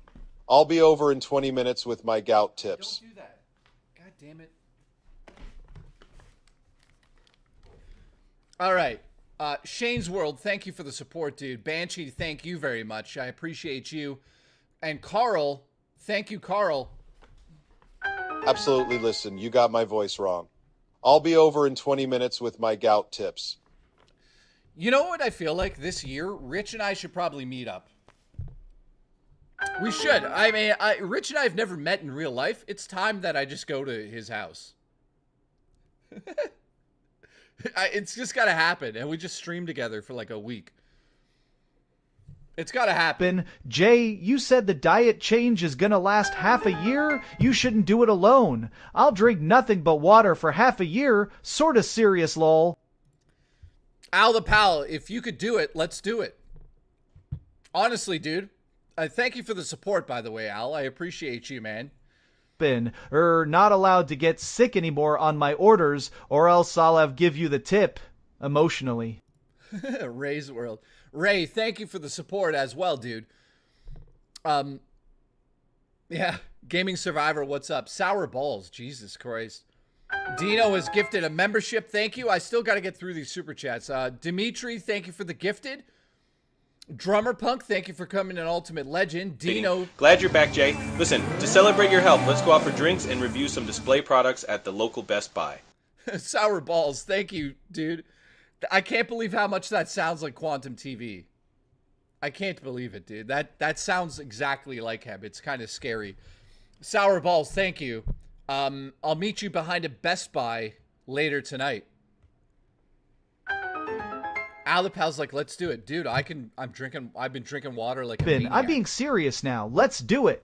I'll be over in 20 minutes with my gout tips. Don't do that. God damn it. All right. Shane's World, thank you for the support, dude. Banshee, thank you very much. I appreciate you. And Carl, thank you, Carl. Absolutely. Listen, you got my voice wrong. I'll be over in 20 minutes with my gout tips. You know what I feel like this year? Rich and I should probably meet up. We should. I mean, Rich and I have never met in real life. It's time that I just go to his house. It's just got to happen. And we just stream together for like a week. It's got to happen. Jay, you said the diet change is going to last half a year? You shouldn't do it alone. I'll drink nothing but water for half a year. Sorta serious, lol. Al the Pal, if you could do it, let's do it. Honestly, dude. Thank you for the support, by the way, Al. I appreciate you, man. Not allowed to get sick anymore on my orders, or else I'll have give you the tip. Emotionally. Ray's World. Ray, thank you for the support as well, dude. Yeah, Gaming Survivor, what's up? Sour Balls, Jesus Christ. Dino has gifted a membership, thank you. I still got to get through these super chats. Dimitri, thank you for the gifted. Drummer Punk, thank you for coming an ultimate legend. Dino. Glad you're back, Jay. Listen, to celebrate your help, let's go out for drinks and review some display products at the local Best Buy. Sour Balls, thank you, dude. I can't believe how much that sounds like Quantum TV. I can't believe it, dude. That sounds exactly like him. It's kind of scary. Sour Balls, thank you. I'll meet you behind a Best Buy later tonight. Alapal's like, let's do it. Dude, I've been drinking water like a Ben, maniac. I'm being serious now. Let's do it.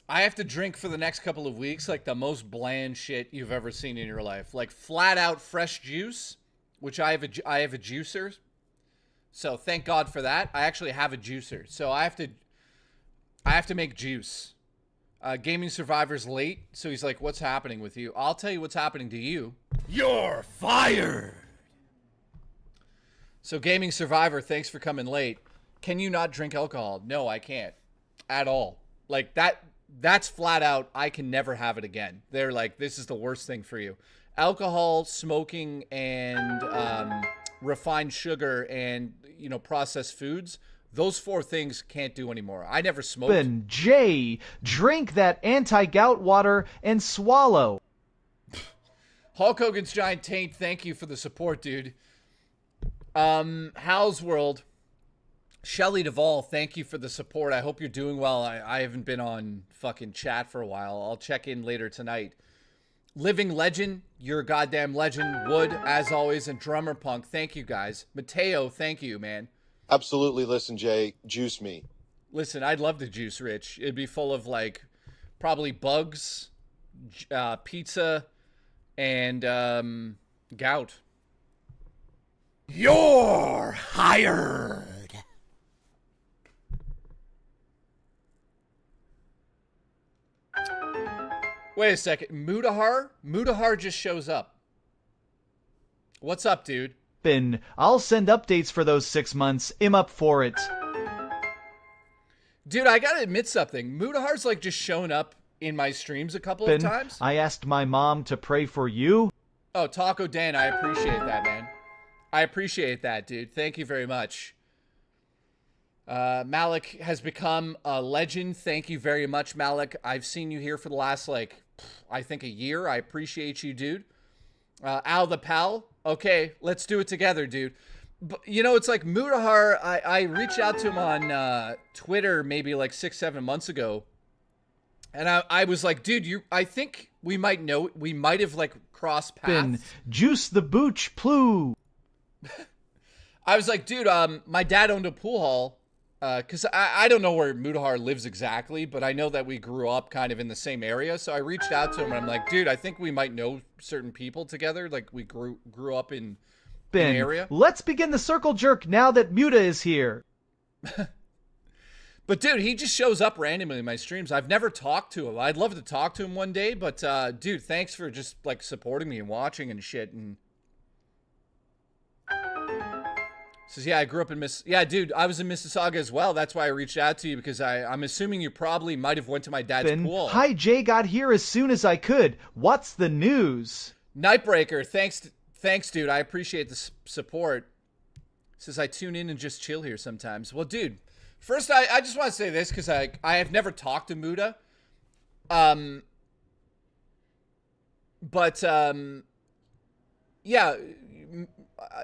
I have to drink for the next couple of weeks like the most bland shit you've ever seen in your life. Like flat out fresh juice, which I have a juicer. So thank God for that. I actually have a juicer. So I have to make juice. Gaming Survivor's late, so he's like, what's happening with you? I'll tell you what's happening to you. You're fired. So Gaming Survivor, thanks for coming late. Can you not drink alcohol? No, I can't. At all. Like that's flat out, I can never have it again. They're like, this is the worst thing for you. Alcohol, smoking, and refined sugar and, processed foods, those 4 things can't do anymore. I never smoked. Ben, Jay, drink that anti-gout water and swallow. Hulk Hogan's Giant Taint, thank you for the support, dude. Hal's World, Shelly Duvall, thank you for the support. I hope you're doing well. I haven't been on fucking chat for a while. I'll check in later tonight. Living Legend, you're a goddamn legend. Wood, as always, and Drummer Punk, thank you guys. Mateo, thank you, man. Absolutely. Listen, Jay, juice me. Listen, I'd love to juice, Rich. It'd be full of, like, probably bugs, pizza, and gout. You're hired. Wait a second. Mudahar just shows up. What's up, dude? Ben, I'll send updates for those 6 months. I'm up for it. Dude, I gotta admit something. Mudahar's like just shown up in my streams a couple of times. I asked my mom to pray for you. Oh, Taco Dan, I appreciate that, man. I appreciate that, dude. Thank you very much. Malik has become a legend. Thank you very much, Malik. I've seen you here for the last, I think a year. I appreciate you, dude. Al the Pal. Okay, let's do it together, dude. But, it's like Mudahar, I reached out to him on Twitter maybe like 6-7 months ago. And I was like, dude, I think we might have crossed paths. Ben, juice the booch, ploo. I was like, dude, my dad owned a pool hall. Because I don't know where Mudahar lives exactly, but I know that we grew up kind of in the same area. So I reached out to him and I'm like, dude, I think we might know certain people together. Like we grew up in Ben, an area. Let's begin the circle jerk now that Muda is here. But dude, he just shows up randomly in my streams. I've never talked to him. I'd love to talk to him one day, but dude, thanks for just supporting me and watching and shit. And says, yeah, I grew up in yeah, dude, I was in Mississauga as well. That's why I reached out to you, because I'm assuming you probably might have went to my dad's pool. Hi, Jay, got here as soon as I could. What's the news? Nightbreaker, thanks, dude. I appreciate the support. Says I tune in and just chill here sometimes. Well, dude, first I just want to say this because I have never talked to Muda. Yeah.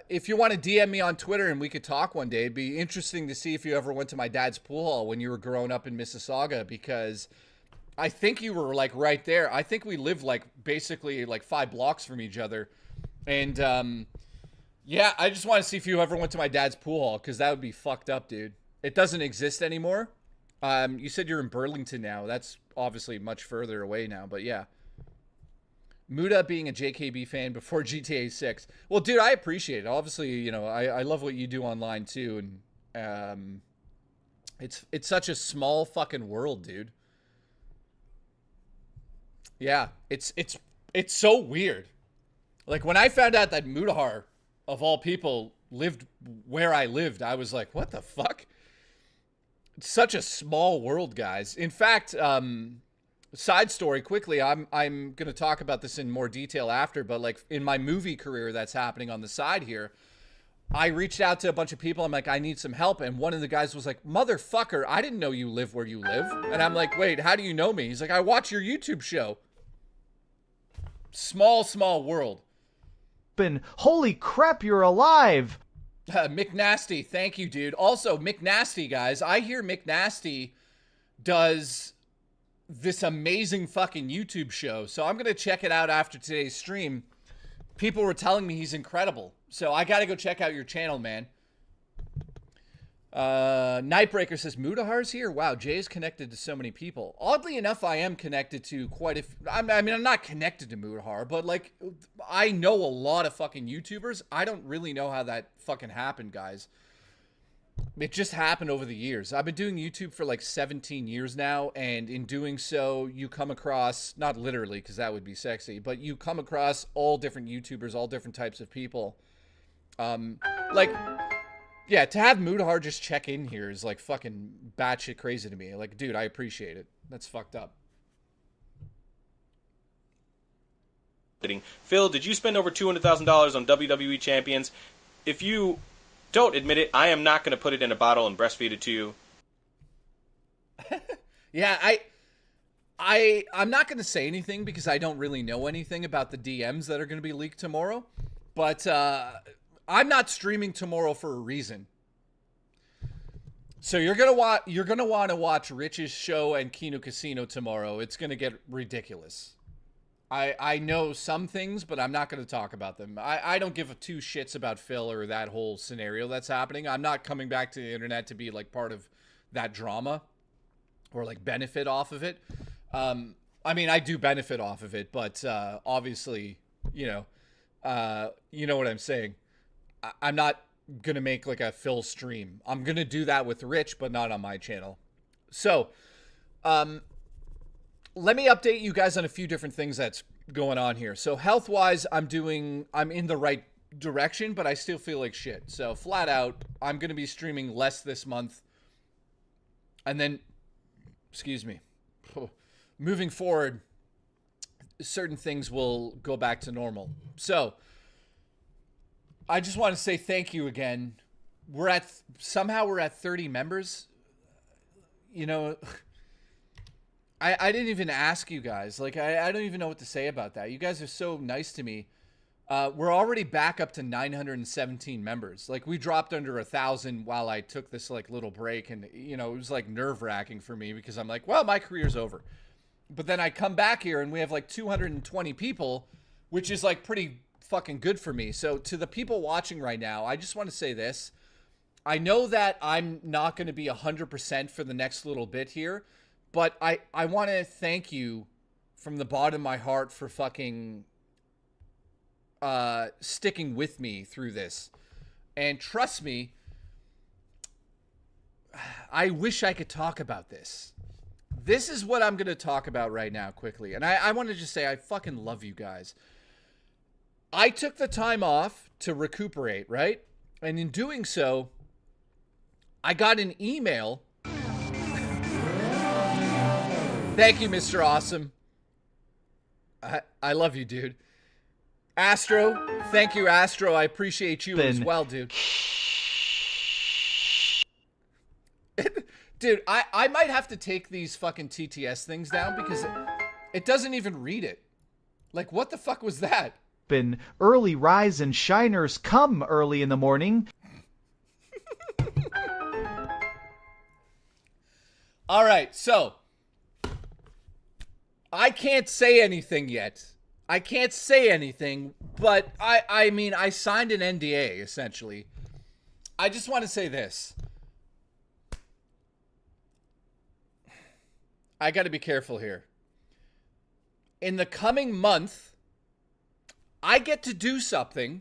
If you want to DM me on Twitter and we could talk one day, it'd be interesting to see if you ever went to my dad's pool hall when you were growing up in Mississauga, because I think you were right there. I think we lived basically 5 blocks from each other. And yeah, I just want to see if you ever went to my dad's pool hall, because that would be fucked up, dude. It doesn't exist anymore. You said you're in Burlington now. That's obviously much further away now, but yeah. Muda being a JKB fan before GTA 6. Well, dude, I appreciate it. Obviously, I love what you do online too, and it's such a small fucking world, dude. Yeah, it's so weird. Like when I found out that Mudahar, of all people, lived where I lived, I was like, what the fuck? It's such a small world, guys. In fact, side story quickly, I'm going to talk about this in more detail after, but in my movie career that's happening on the side here, I reached out to a bunch of people. I'm like, I need some help. And one of the guys was like, motherfucker, I didn't know you live where you live. And I'm like, wait, how do you know me? He's like, I watch your YouTube show. Small world. Ben, holy crap, you're alive. McNasty, thank you, dude. Also, McNasty, guys, I hear McNasty does this amazing fucking YouTube show. So I'm going to check it out after today's stream. people were telling me he's incredible. So I got to go check out your channel, man. Nightbreaker says, Mudahar's here? Wow, Jay is connected to so many people. Oddly enough, I am connected to quite a I mean, I'm not connected to Mudahar, but, like, I know a lot of fucking YouTubers. I don't really know how that fucking happened, guys. It just happened over the years. I've been doing YouTube for, like, 17 years now, and in doing so, you come across, not literally, because that would be sexy, but you come across all different YouTubers, all different types of people. Like... Yeah, to have Mudahar just check in here is like fucking batshit crazy to me. Like, dude, I appreciate it. That's fucked up. Phil, did you spend over $200,000 on WWE champions? If you don't admit it, I am not going to put it in a bottle and breastfeed it to you. Yeah, I'm not going to say anything because I don't really know anything about the DMs that are going to be leaked tomorrow. But, I'm not streaming tomorrow for a reason. So you're gonna want to watch Rich's show and Kino Casino tomorrow. It's gonna get ridiculous. I know some things, but I'm not gonna talk about them. I don't give two shits about Phil or that whole scenario that's happening. I'm not coming back to the internet to be like part of that drama or like benefit off of it. I mean, I do benefit off of it, but obviously, you know what I'm saying. I'm not going to make like a Phil stream. I'm going to do that with Rich, but not on my channel. So, let me update you guys on a few different things that's going on here. So health-wise, I'm in the right direction, but I still feel like shit. So flat out, I'm going to be streaming less this month. And then, excuse me, moving forward, certain things will go back to normal. So, I just want to say thank you again. We're at 30 members. You know, I didn't even ask you guys. Like, I don't even know what to say about that. You guys are so nice to me. We're already back up to 917 members. Like, we dropped under 1,000 while I took this like little break, and you know, it was like nerve-wracking for me because I'm like, well, my career's over. But then I come back here and we have like 220 people, which is like pretty fucking good for me. So to the people watching right now, I just want to say this. I know that I'm not going to be 100% for the next little bit here, but I want to thank you from the bottom of my heart for fucking sticking with me through this. And trust me, I wish I could talk about this. This is what I'm going to talk about right now quickly. And I want to just say I fucking love you guys. I took the time off to recuperate, right? And in doing so, I got an email. Thank you, Mr. Awesome. I love you, dude. Astro, thank you, Astro. I appreciate you as well, dude. Dude, I might have to take these fucking TTS things down because it doesn't even read it. Like, what the fuck was that? Been early rise and shiners come early in the morning. All right, so I can't say anything yet. I can't say anything, but I mean, I signed an NDA, essentially. I just want to say this. I got to be careful here. In the coming month, I get to do something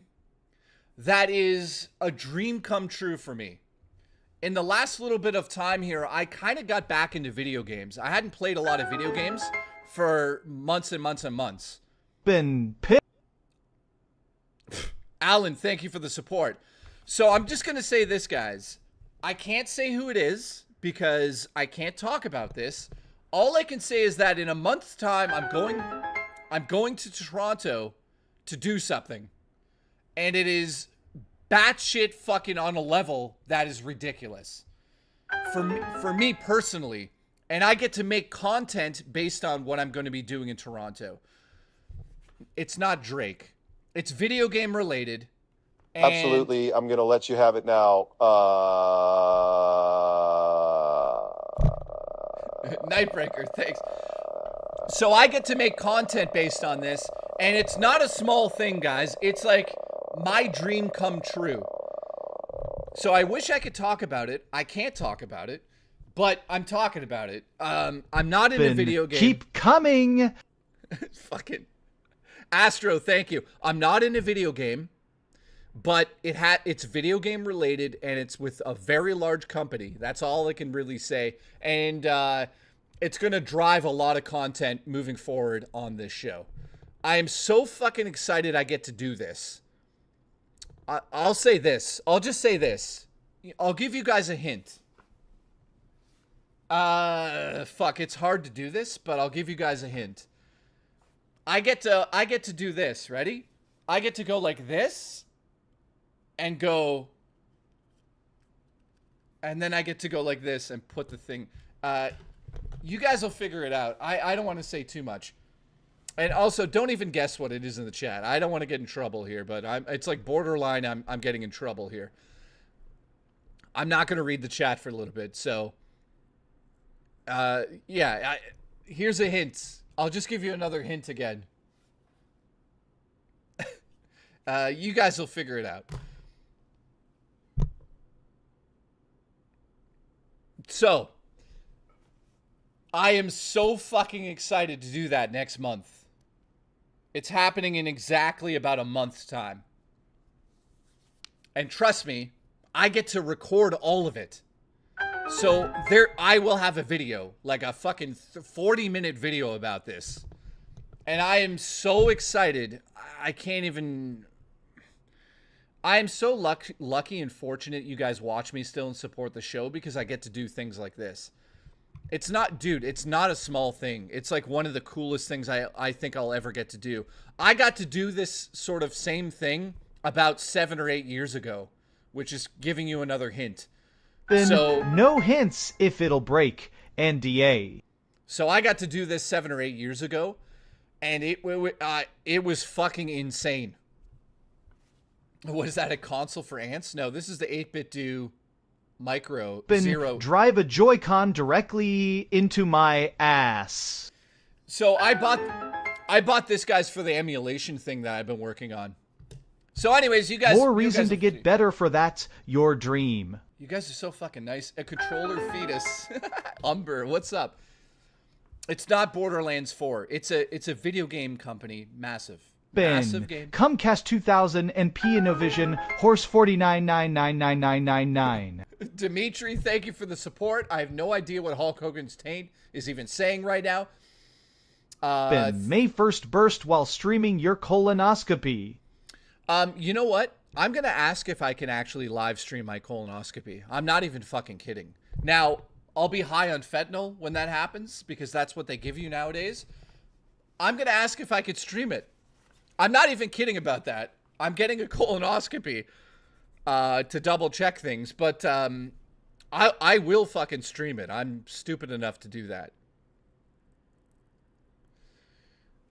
that is a dream come true for me. In the last little bit of time here, I kind of got back into video games. I hadn't played a lot of video games for months and months and months. Alan, thank you for the support. So I'm just going to say this, guys. I can't say who it is because I can't talk about this. All I can say is that in a month's time, I'm going to Toronto to do something. And it is batshit fucking on a level that is ridiculous. For me personally. And I get to make content based on what I'm going to be doing in Toronto. It's not Drake. It's video game related. And absolutely. I'm going to let you have it now. Nightbreaker, thanks. So I get to make content based on this, And it's not a small thing, guys. It's like my dream come true. So I wish I could talk about it. I can't talk about it, but I'm talking about it. I'm not in a video game. Keep coming. Fucking Astro, thank you. I'm not in a video game, but it's video game related, and it's with a very large company. That's all I can really say. And it's going to drive a lot of content moving forward on this show. I am so fucking excited I get to do this. I'll say this. I'll just say this. I'll give you guys a hint. Fuck, it's hard to do this, but I'll give you guys a hint. I get to do this. Ready? I get to go like this and go, and then I get to go like this and put the thing. You guys will figure it out. I don't want to say too much. And also, don't even guess what it is in the chat. I don't want to get in trouble here, but it's like borderline I'm getting in trouble here. I'm not going to read the chat for a little bit, so yeah, here's a hint. I'll just give you another hint again. You guys will figure it out. So, I am so fucking excited to do that next month. It's happening in exactly about a month's time. And trust me, I get to record all of it. So I will have a video, like a fucking 40-minute video about this. And I am so excited. I can't even... I am so lucky and fortunate you guys watch me still and support the show because I get to do things like this. It's not, dude, it's not a small thing. It's like one of the coolest things I think I'll ever get to do. I got to do this sort of same thing about 7 or 8 years ago, which is giving you another hint. Then so no hints if it'll break NDA. So I got to do this 7 or 8 years ago, and it was fucking insane. What is that, a console for ants? No, this is the 8-bit do Micro Zero. Drive a Joy-Con directly into my ass. So I bought this, guys, for the emulation thing that I've been working on. So anyways, you guys... More reason to get better for that, your dream. You guys are so fucking nice. A controller fetus. Umber, what's up? It's not Borderlands 4. It's a video game company. Massive. Massive game. Comcast 2000 and Pianovision Horse 49999999. Dimitri, thank you for the support. I have no idea what Hulk Hogan's taint is even saying right now. May 1st burst while streaming your colonoscopy. You know what? I'm going to ask if I can actually live stream my colonoscopy. I'm not even fucking kidding. Now, I'll be high on fentanyl when that happens because that's what they give you nowadays. I'm going to ask if I could stream it. I'm not even kidding about that. I'm getting a colonoscopy to double check things, but I will fucking stream it. I'm stupid enough to do that.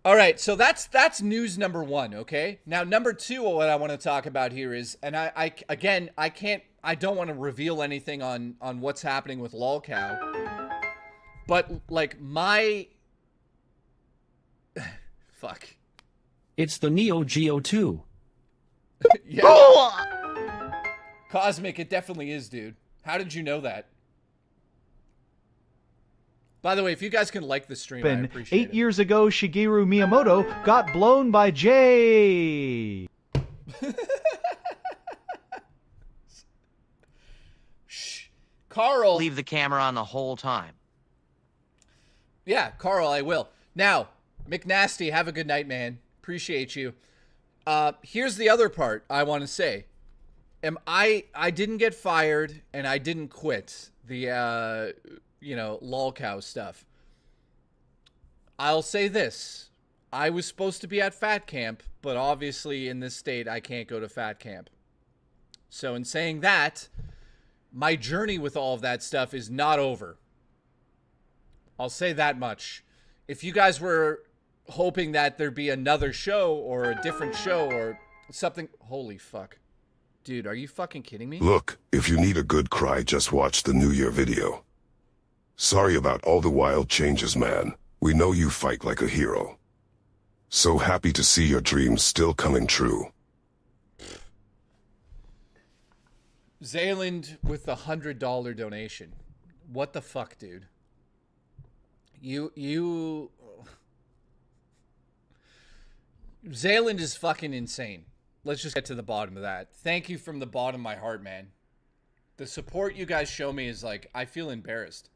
All right, so that's news number 1, okay? Now, number 2, what I want to talk about here is, and I don't want to reveal anything on what's happening with LolCow, but like fuck. It's the Neo Geo 2. Yeah. Cosmic, it definitely is, dude. How did you know that? By the way, if you guys can like the stream, I appreciate it. 8 years ago, Shigeru Miyamoto got blown by Jay. Shh. Carl. Leave the camera on the whole time. Yeah, Carl, I will. Now, McNasty, have a good night, man. Appreciate you. Here's the other part I want to say. I didn't get fired and I didn't quit the LolCow stuff. I'll say this. I was supposed to be at Fat Camp, but obviously in this state I can't go to Fat Camp. So in saying that, my journey with all of that stuff is not over. I'll say that much. If you guys were hoping that there'd be another show or a different show or something. Holy fuck. Dude, are you fucking kidding me? Look, if you need a good cry, just watch the New Year video. Sorry about all the wild changes, man. We know you fight like a hero. So happy to see your dreams still coming true. Zayland with the $100 donation. What the fuck, dude? You Zayland is fucking insane. Let's just get to the bottom of that. Thank you from the bottom of my heart, man. The support you guys show me is like, I feel embarrassed.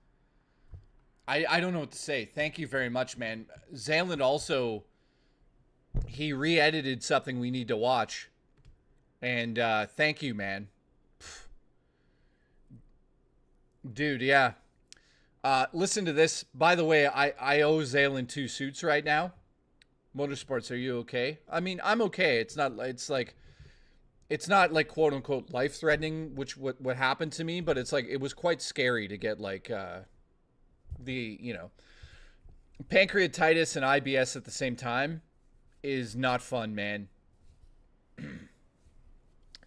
I don't know what to say. Thank you very much, man. Zayland also, he re-edited something we need to watch. And thank you, man. Dude, yeah. Listen to this. By the way, I owe Zayland 2 suits right now. Motorsports, are you okay? I mean, I'm okay. It's not like quote unquote life threatening, which what happened to me, but it's like it was quite scary to get like pancreatitis and IBS at the same time is not fun, man.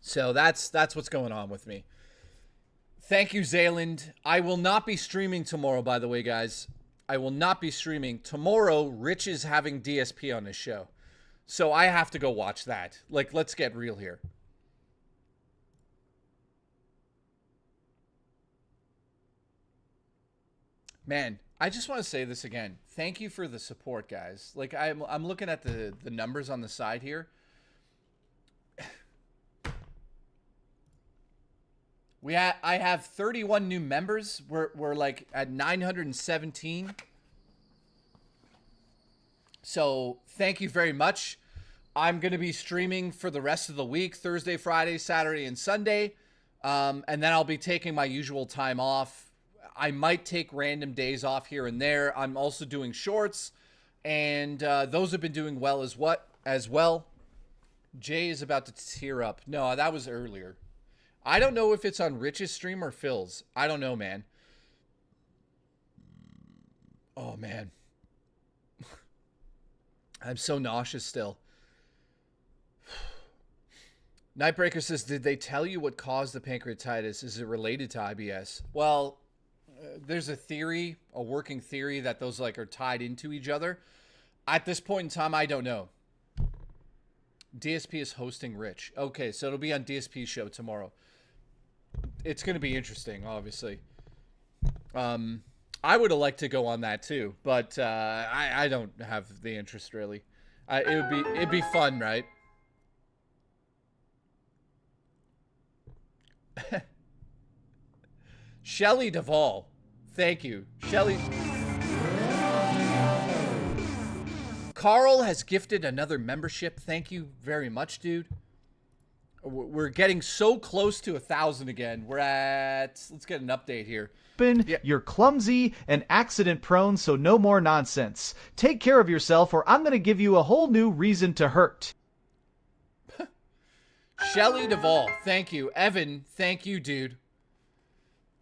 So that's what's going on with me. Thank you, Zayland. I will not be streaming tomorrow, by the way, guys. I will not be streaming. Tomorrow, Rich is having DSP on his show. So I have to go watch that. Like, let's get real here. Man, I just want to say this again. Thank you for the support, guys. Like, I'm looking at the numbers on the side here. I have 31 new members. We're like at 917. So thank you very much. I'm going to be streaming for the rest of the week, Thursday, Friday, Saturday, and Sunday. And then I'll be taking my usual time off. I might take random days off here and there. I'm also doing shorts, and those have been doing well as well. Jay is about to tear up. No, that was earlier. I don't know if it's on Rich's stream or Phil's. I don't know, man. Oh, man. I'm so nauseous still. Nightbreaker says, did they tell you what caused the pancreatitis? Is it related to IBS? Well, there's a theory, a working theory that those like are tied into each other. At this point in time, I don't know. DSP is hosting Rich. Okay, so it'll be on DSP's show tomorrow. It's going to be interesting, obviously. I would have liked to go on that too, but I don't have the interest really. It'd be fun, right? Shelly Duvall, thank you, Shelly. Carl has gifted another membership. Thank you very much, dude. We're getting so close to 1,000 again. We're at, let's get an update here. Yeah. You're clumsy and accident prone, so no more nonsense. Take care of yourself or I'm going to give you a whole new reason to hurt. Shelly Duvall, thank you. Evan, thank you, dude.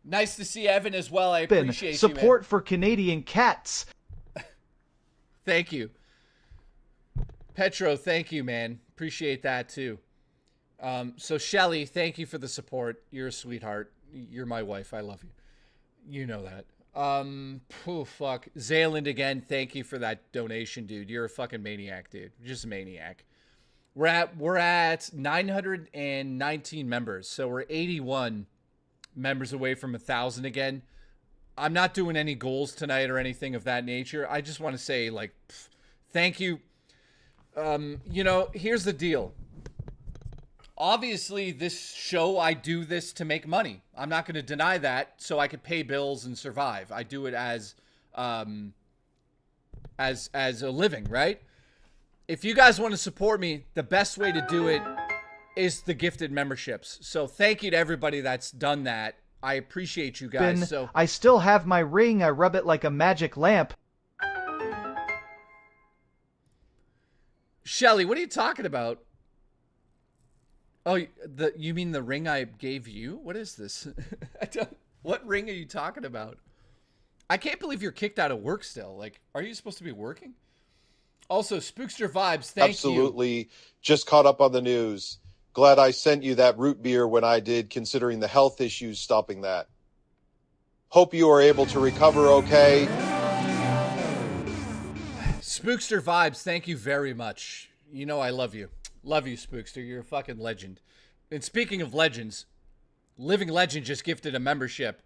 Nice to see Evan as well. I appreciate you, man. Support for Canadian cats. Thank you. Petro, thank you, man. Appreciate that too. So Shelly, thank you for the support. You're a sweetheart. You're my wife. I love you. You know that. Oh, fuck. Zayland again, thank you for that donation, dude. You're a fucking maniac, dude. You're just a maniac. We're at 919 members, so we're 81 members away from 1,000 again. I'm not doing any goals tonight or anything of that nature. I just want to say, like, thank you. You know, here's the deal. Obviously, this show, I do this to make money. I'm not going to deny that, so I could pay bills and survive. I do it as a living, right? If you guys want to support me, the best way to do it is the gifted memberships. So thank you to everybody that's done that. I appreciate you guys. So I still have my ring. I rub it like a magic lamp. Shelly, what are you talking about? Oh, you mean the ring I gave you? What is this? What ring are you talking about? I can't believe you're kicked out of work still. Like, are you supposed to be working? Also, Spookster Vibes, thank you. Absolutely. Just caught up on the news. Glad I sent you that root beer when I did, considering the health issues stopping that. Hope you are able to recover okay. Spookster Vibes, thank you very much. You know I love you. Love you, Spookster. You're a fucking legend. And speaking of legends, Living Legend just gifted a membership.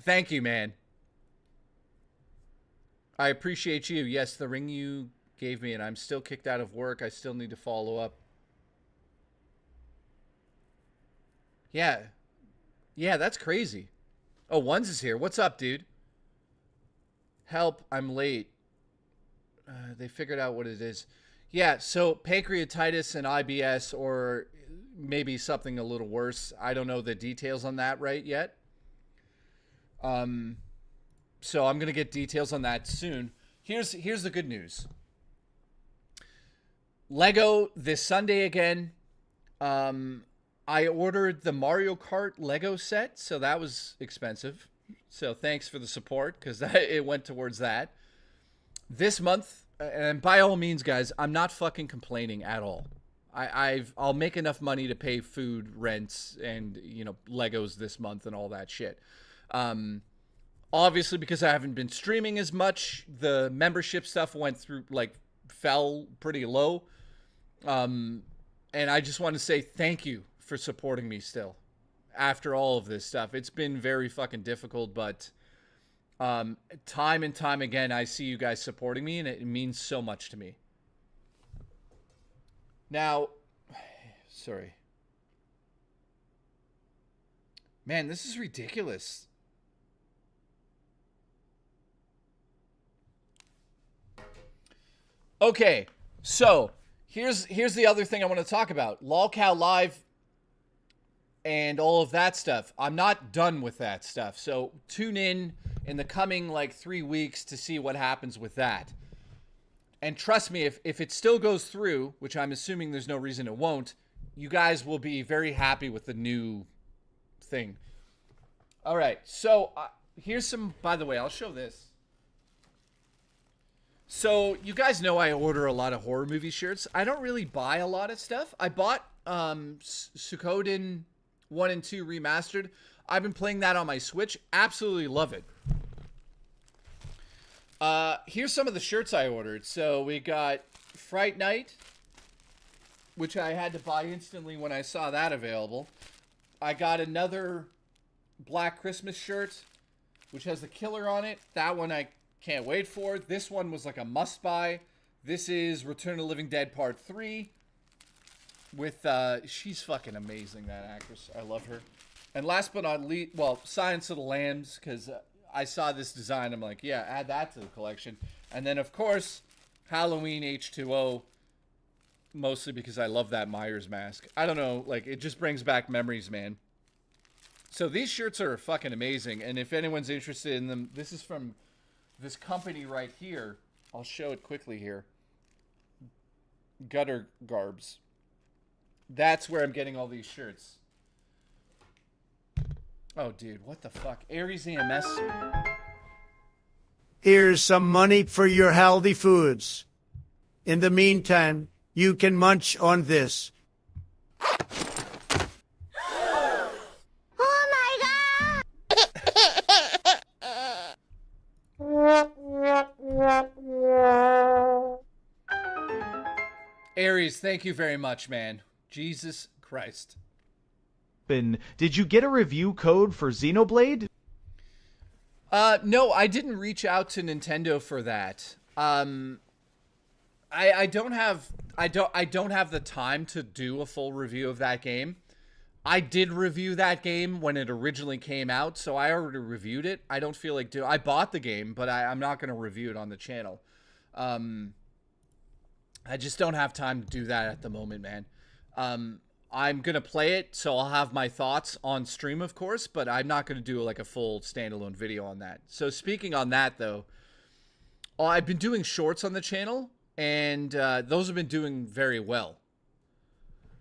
Thank you, man. I appreciate you. Yes, the ring you gave me, and I'm still kicked out of work. I still need to follow up. Yeah. Yeah, that's crazy. Oh, Ones is here. What's up, dude? Help, I'm late. They figured out what it is. Yeah, so pancreatitis and IBS, or maybe something a little worse. I don't know the details on that right yet. So I'm going to get details on that soon. Here's the good news. Lego this Sunday again. I ordered the Mario Kart Lego set, so that was expensive. So thanks for the support, because it went towards that. This month, and by all means, guys, I'm not fucking complaining at all. I'll make enough money to pay food, rents, and Legos this month and all that shit. Obviously, because I haven't been streaming as much, the membership stuff fell pretty low. And I just want to say thank you for supporting me still. After all of this stuff, it's been very fucking difficult, but time and time again, I see you guys supporting me, and it means so much to me. Now, sorry. Man, this is ridiculous. Okay, so here's the other thing I want to talk about. LolCow Live and all of that stuff. I'm not done with that stuff. So tune in the coming 3 weeks to see what happens with that. And trust me, if it still goes through, which I'm assuming there's no reason it won't, you guys will be very happy with the new thing. All right, so here's some, by the way, I'll show this. So you guys know I order a lot of horror movie shirts. I don't really buy a lot of stuff. I bought Suikoden 1 and 2 remastered. I've been playing that on my Switch. Absolutely love it. Here's some of the shirts I ordered. So we got Fright Night, which I had to buy instantly when I saw that available. I got another Black Christmas shirt, which has the killer on it. That one I can't wait for. This one was like a must buy. This is Return of the Living Dead Part 3 with she's fucking amazing, that actress. I love her. And last but not least, well, Silence of the Lambs, because I saw this design. I'm like, yeah, add that to the collection. And then, of course, Halloween H2O, mostly because I love that Myers mask. I don't know, it just brings back memories, man. So these shirts are fucking amazing. And if anyone's interested in them, this is from this company right here. I'll show it quickly here. Gutter Garbs. That's where I'm getting all these shirts. Oh, dude, what the fuck? Aries EMS. Here's some money for your healthy foods. In the meantime, you can munch on this. Aries, thank you very much, man. Jesus Christ. Did you get a review code for Xenoblade? No, I didn't reach out to Nintendo for that. I don't have the time to do a full review of that game. I did review that game when it originally came out, so I already reviewed it. I don't feel like I bought the game, but I'm not going to review it on the channel. I just don't have time to do that at the moment, man. I'm going to play it, so I'll have my thoughts on stream, of course, but I'm not going to do a full standalone video on that. So speaking on that, though, I've been doing shorts on the channel, and those have been doing very well.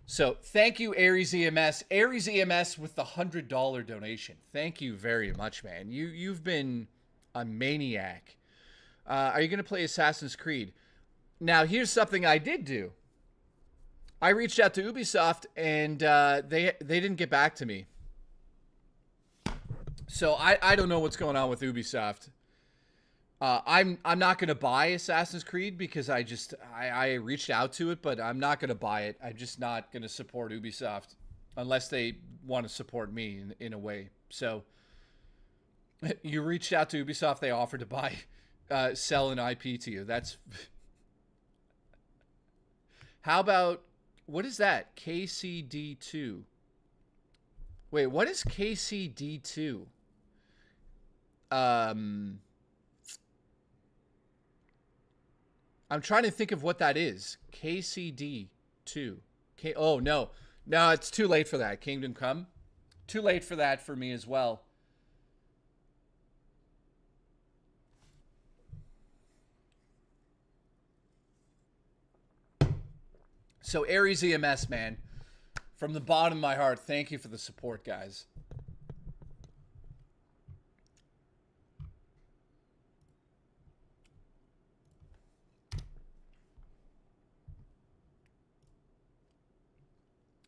So thank you, Aries EMS. Aries EMS with the $100 donation. Thank you very much, man. You've been a maniac. Are you going to play Assassin's Creed? Now, here's something I did do. I reached out to Ubisoft, and they didn't get back to me. So I don't know what's going on with Ubisoft. I'm not going to buy Assassin's Creed because I reached out to it, but I'm not going to buy it. I'm just not going to support Ubisoft unless they want to support me in a way. So you reached out to Ubisoft, they offered to buy, sell an IP to you. That's how about, what is that? KCD2. Wait, what is KCD2? I'm trying to think of what that is. KCD2. Oh, no. No, it's too late for that. Kingdom Come. Too late for that for me as well. So, Aries EMS, man. From the bottom of my heart, thank you for the support, guys.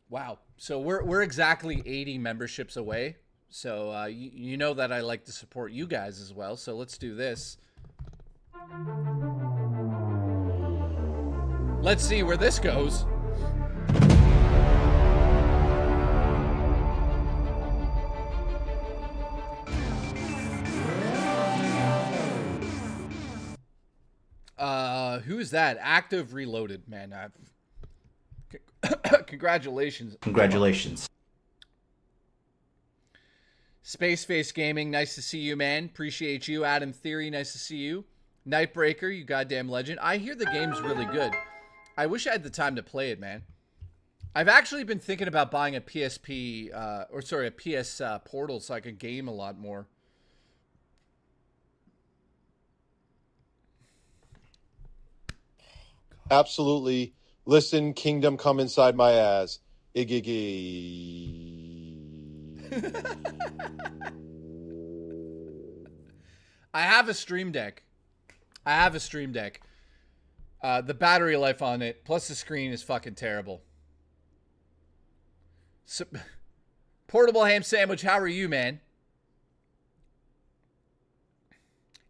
Wow. So we're exactly 80 memberships away. So you know that I like to support you guys as well. So let's do this. Let's see where this goes. Who is that? Active Reloaded, man. Congratulations. Congratulations. Space Face Gaming, nice to see you, man. Appreciate you. Adam Theory, nice to see you. Nightbreaker, you goddamn legend. I hear the game's really good. I wish I had the time to play it, man. I've actually been thinking about buying a PSP, a PS Portal so I could game a lot more. Absolutely. Listen, Kingdom Come inside my ass. Iggy. I have a Stream Deck. The battery life on it, plus the screen, is fucking terrible. So, Portable Ham Sandwich, how are you, man?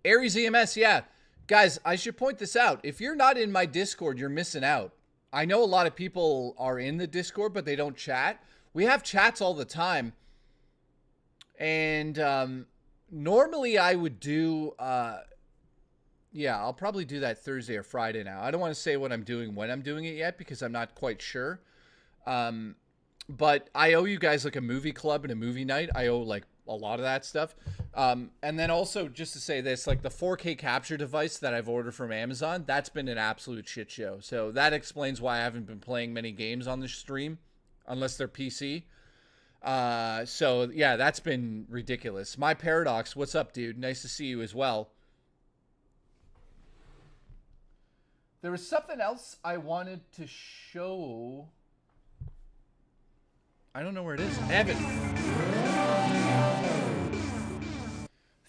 Aries EMS, yeah. Guys, I should point this out. If you're not in my Discord, you're missing out. I know a lot of people are in the Discord, but they don't chat. We have chats all the time. And normally I would do... yeah, I'll probably do that Thursday or Friday now. I don't want to say what I'm doing when I'm doing it yet because I'm not quite sure. But I owe you guys like a movie club and a movie night. I owe like a lot of that stuff. And then also, just to say this, like the 4K capture device that I've ordered from Amazon, that's been an absolute shit show. So that explains why I haven't been playing many games on the stream, unless they're PC. So yeah, that's been ridiculous. My Paradox, what's up, dude? Nice to see you as well. There was something else I wanted to show. I don't know where it is. Evan.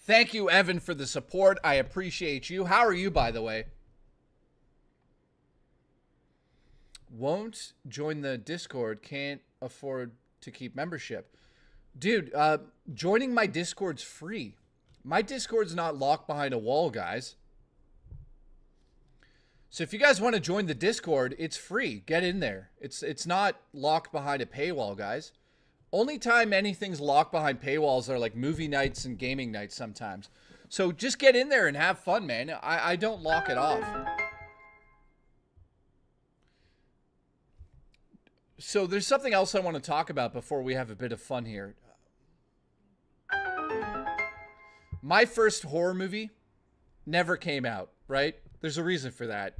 Thank you, Evan, for the support. I appreciate you. How are you, by the way? Won't join the Discord. Can't afford to keep membership. Dude, joining my Discord's free. My Discord's not locked behind a wall, guys. So if you guys want to join the Discord, it's free. Get in there. It's not locked behind a paywall, guys. Only time anything's locked behind paywalls are like movie nights and gaming nights sometimes. So just get in there and have fun, man. I don't lock it off. So there's something else I want to talk about before we have a bit of fun here. My first horror movie never came out, right? There's a reason for that.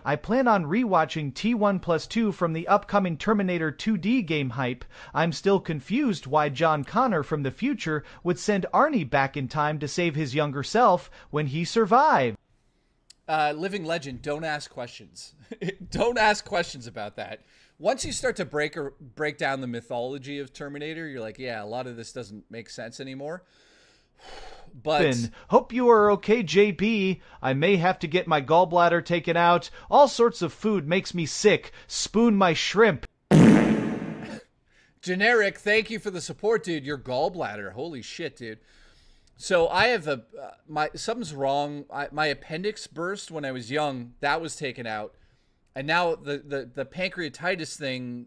I plan on rewatching T1+2 from the upcoming Terminator 2D game hype. I'm still confused why John Connor from the future would send Arnie back in time to save his younger self when he survived. Living legend, don't ask questions. Don't ask questions about that. Once you start to break down the mythology of Terminator, you're like, yeah, a lot of this doesn't make sense anymore. But hope you are okay, JB. I may have to get my gallbladder taken out. All sorts of food makes me sick. Spoon my shrimp. Generic, thank you for the support, dude. Your gallbladder. Holy shit, dude. So I have something's wrong. My appendix burst when I was young. That was taken out. And now the pancreatitis thing,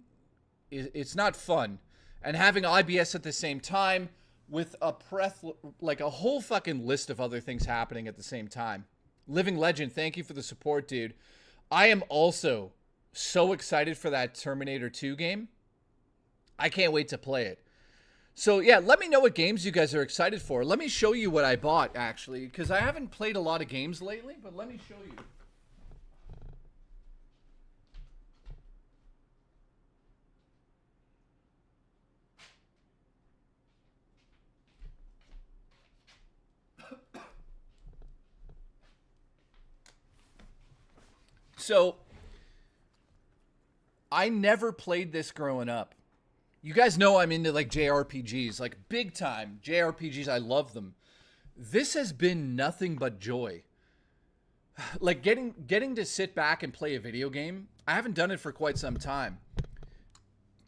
it's not fun. And having IBS at the same time with a whole fucking list of other things happening at the same time. Living Legend, thank you for the support, dude. I am also so excited for that Terminator 2 game. I can't wait to play it. So yeah, let me know what games you guys are excited for. Let me show you what I bought, actually, because I haven't played a lot of games lately, but let me show you. So, I never played this growing up. You guys know I'm into like JRPGs, like big time JRPGs. I love them. This has been nothing but joy. Like getting to sit back and play a video game. I haven't done it for quite some time.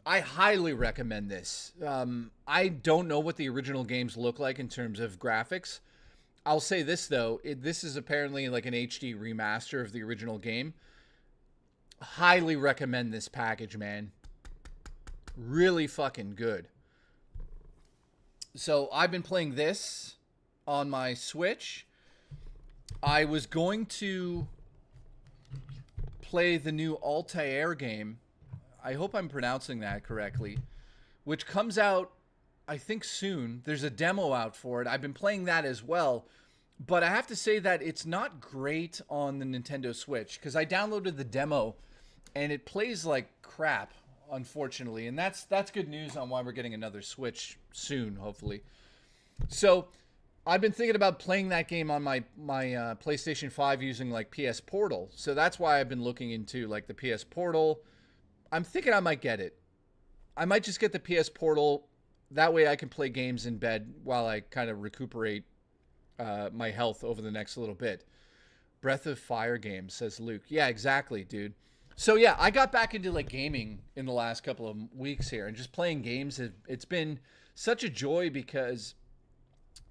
I highly recommend this. I don't know what the original games look like in terms of graphics. I'll say this though, this is apparently like an HD remaster of the original game. Highly recommend this package, man. Really fucking good. So I've been playing this on my Switch. I was going to play the new Altair game. I hope I'm pronouncing that correctly. Which comes out, I think, soon. There's a demo out for it. I've been playing that as well. But I have to say that it's not great on the Nintendo Switch. Because I downloaded the demo and it plays like crap, unfortunately. And that's good news on why we're getting another Switch soon, hopefully. So I've been thinking about playing that game on my PlayStation 5 using like PS Portal. So that's why I've been looking into like the PS Portal. I'm thinking I might get it. I might just get the PS Portal. That way I can play games in bed while I kind of recuperate my health over the next little bit. Breath of Fire game, says Luke. Yeah, exactly, dude. So yeah, I got back into like gaming in the last couple of weeks here, and just playing games. It's been such a joy because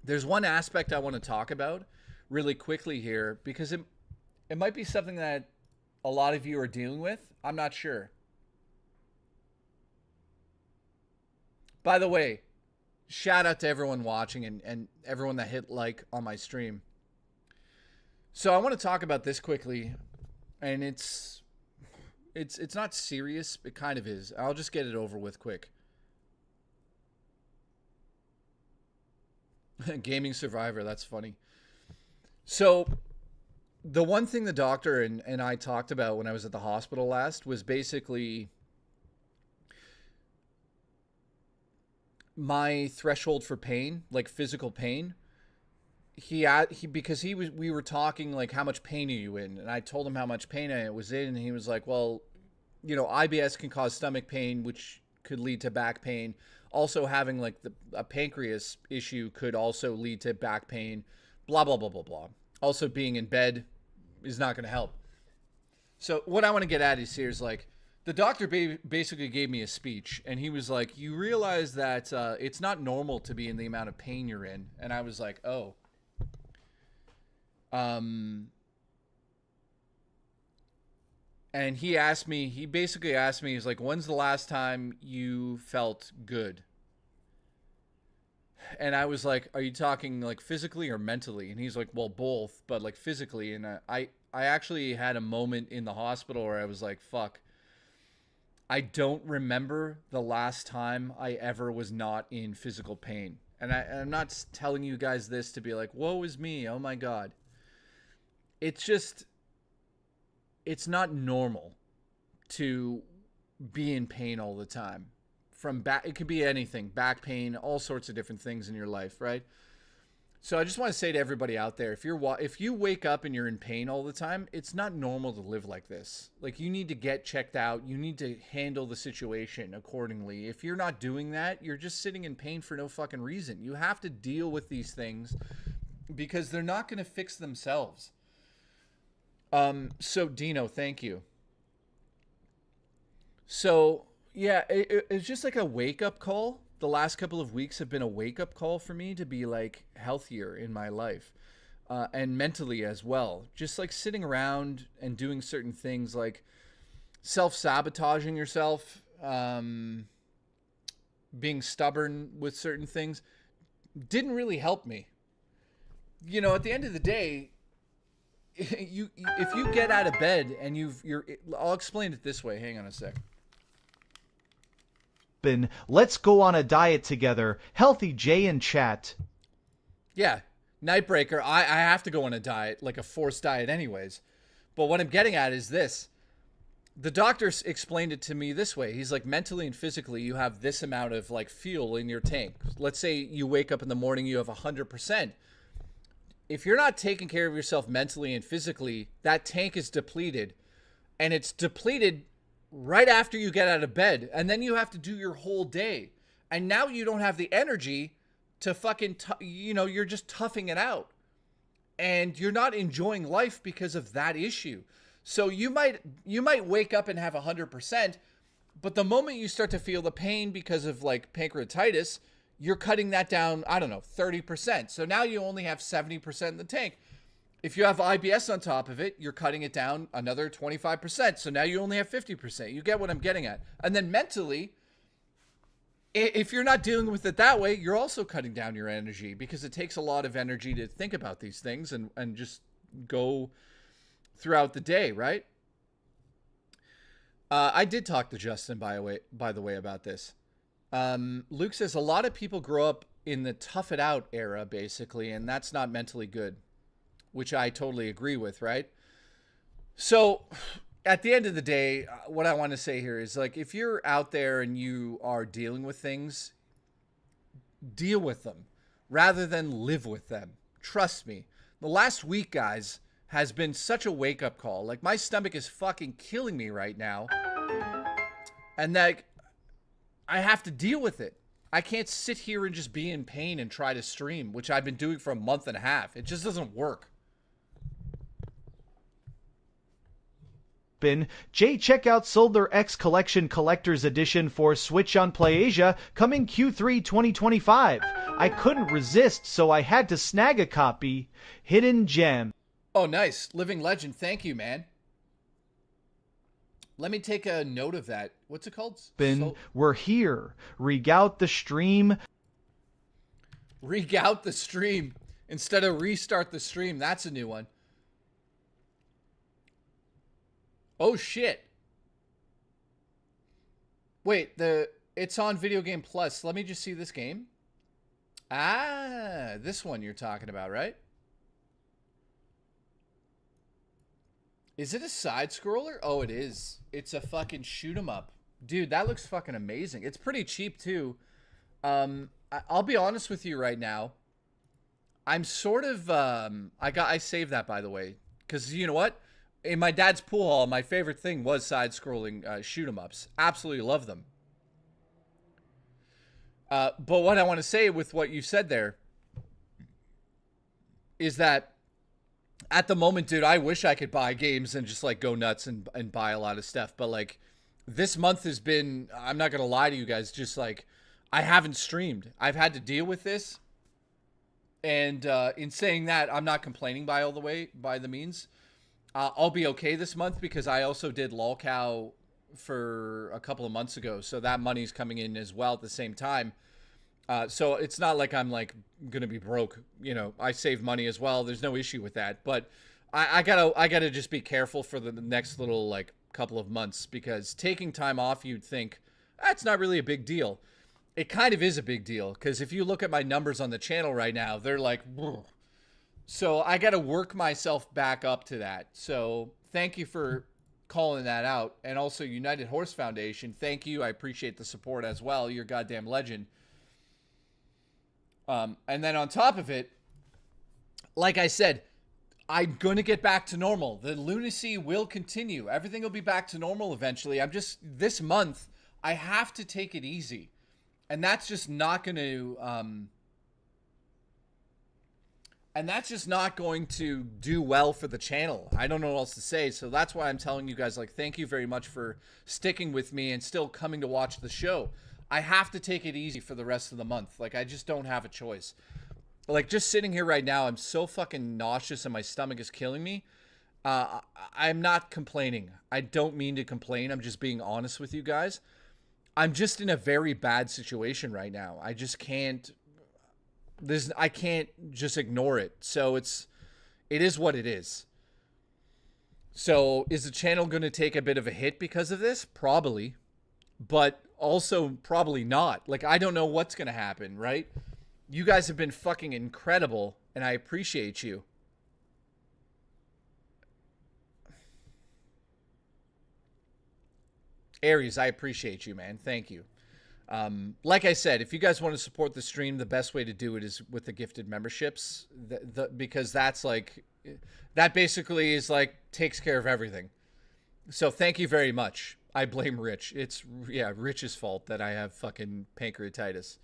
there's one aspect I want to talk about really quickly here, because it might be something that a lot of you are dealing with. I'm not sure. By the way, shout out to everyone watching and everyone that hit like on my stream. So I want to talk about this quickly, and it's not serious. It kind of is. I'll just get it over with quick. Gaming Survivor, that's funny. So the one thing the doctor and I talked about when I was at the hospital last was basically my threshold for pain, like physical pain. We were talking like, how much pain are you in? And I told him how much pain I was in, and he was like, well, you know, IBS can cause stomach pain, which could lead to back pain. Also having like a pancreas issue could also lead to back pain, blah, blah, blah, blah, blah. Also being in bed is not going to help. So what I want to get at is here is like, the doctor basically gave me a speech, and he was like, you realize that it's not normal to be in the amount of pain you're in. And I was like, oh. And he basically asked me, he's like, when's the last time you felt good? And I was like, are you talking like physically or mentally? And he's like, well, both, but like physically. And I actually had a moment in the hospital where I was like, fuck, I don't remember the last time I ever was not in physical pain. And I'm not telling you guys this to be like, woe is me, oh my God. It's just, it's not normal to be in pain all the time. It could be anything, back pain, all sorts of different things in your life, right? So I just want to say to everybody out there, if you wake up and you're in pain all the time, it's not normal to live like this. Like, you need to get checked out. You need to handle the situation accordingly. If you're not doing that, you're just sitting in pain for no fucking reason. You have to deal with these things because they're not going to fix themselves. So Dino, thank you. So yeah, it's just like a wake up call the last couple of weeks have been a wake-up call for me to be like healthier in my life, and mentally as well. Just like sitting around and doing certain things, like self-sabotaging yourself, being stubborn with certain things, didn't really help me. You know, at the end of the day, if you get out of bed and I'll explain it this way. Hang on a sec. Let's go on a diet together. Healthy Jay in chat. Yeah, Nightbreaker, I have to go on a diet, like a forced diet anyways. But what I'm getting at is this. The doctor explained it to me this way. He's like, mentally and physically, you have this amount of like fuel in your tank. Let's say you wake up in the morning, you have 100%. If you're not taking care of yourself mentally and physically, that tank is depleted. And it's depleted right after you get out of bed, and then you have to do your whole day, and now you don't have the energy to fucking you're just toughing it out, and you're not enjoying life because of that issue. So you might wake up and have 100%, but the moment you start to feel the pain because of like pancreatitis, you're cutting that down, I don't know, 30%. So now you only have 70% in the tank. If you have IBS on top of it, you're cutting it down another 25%. So now you only have 50%. You get what I'm getting at. And then mentally, if you're not dealing with it that way, you're also cutting down your energy, because it takes a lot of energy to think about these things and just go throughout the day, right? I did talk to Justin, by the way, about this. Luke says a lot of people grow up in the tough it out era, basically, and that's not mentally good, which I totally agree with, right? So at the end of the day, what I want to say here is, like, if you're out there and you are dealing with things, deal with them rather than live with them. Trust me. The last week, guys, has been such a wake-up call. Like, my stomach is fucking killing me right now. And, like, I have to deal with it. I can't sit here and just be in pain and try to stream, which I've been doing for a month and a half. It just doesn't work. Checkout sold their X Collection Collector's Edition for Switch on PlayAsia coming Q3 2025. I couldn't resist, so I had to snag a copy. Hidden gem. Oh, nice. Living Legend. Thank you, man. Let me take a note of that. What's it called? We're here. Regout the stream. Regout the stream instead of restart the stream. That's a new one. Oh, shit. Wait, it's on Video Game Plus. Let me just see this game. Ah, this one you're talking about, right? Is it a side scroller? Oh, it is. It's a fucking shoot 'em up. Dude, that looks fucking amazing. It's pretty cheap too. I'll be honest with you right now. I'm sort of I saved that, by the way, cuz you know what? In my dad's pool hall, my favorite thing was side scrolling shoot 'em ups. Absolutely love them. But what I want to say with what you said there is that at the moment, dude, I wish I could buy games and just like go nuts and buy a lot of stuff. But like this month has been, I'm not going to lie to you guys, just like I haven't streamed. I've had to deal with this. And in saying that, I'm not complaining by the means. I'll be okay this month because I also did LolCow for a couple of months ago. So that money's coming in as well at the same time. So it's not like I'm like going to be broke. You know, I save money as well. There's no issue with that. But I gotta just be careful for the next little like couple of months, because taking time off, you'd think that's not really a big deal. It kind of is a big deal, because if you look at my numbers on the channel right now, they're like, whoa. So I got to work myself back up to that. So thank you for calling that out. And also United Horse Foundation, thank you. I appreciate the support as well. You're a goddamn legend. And then on top of it, like I said, I'm going to get back to normal. The lunacy will continue. Everything will be back to normal eventually. This month, I have to take it easy. And that's just not going to, do well for the channel. I don't know what else to say. So that's why I'm telling you guys, like, thank you very much for sticking with me and still coming to watch the show. I have to take it easy for the rest of the month. Like, I just don't have a choice. Like, just sitting here right now, I'm so fucking nauseous and my stomach is killing me. I'm not complaining. I don't mean to complain. I'm just being honest with you guys. I'm just in a very bad situation right now. I just can't. I can't just ignore it. So it is what it is. So is the channel going to take a bit of a hit because of this? Probably. But also probably not. Like, I don't know what's going to happen, right? You guys have been fucking incredible, and I appreciate you. Aries, I appreciate you, man. Thank you. Like I said, if you guys want to support the stream, the best way to do it is with the gifted memberships, because that's like, that basically is like, takes care of everything. So thank you very much. I blame Rich. It's, yeah, Rich's fault that I have fucking pancreatitis.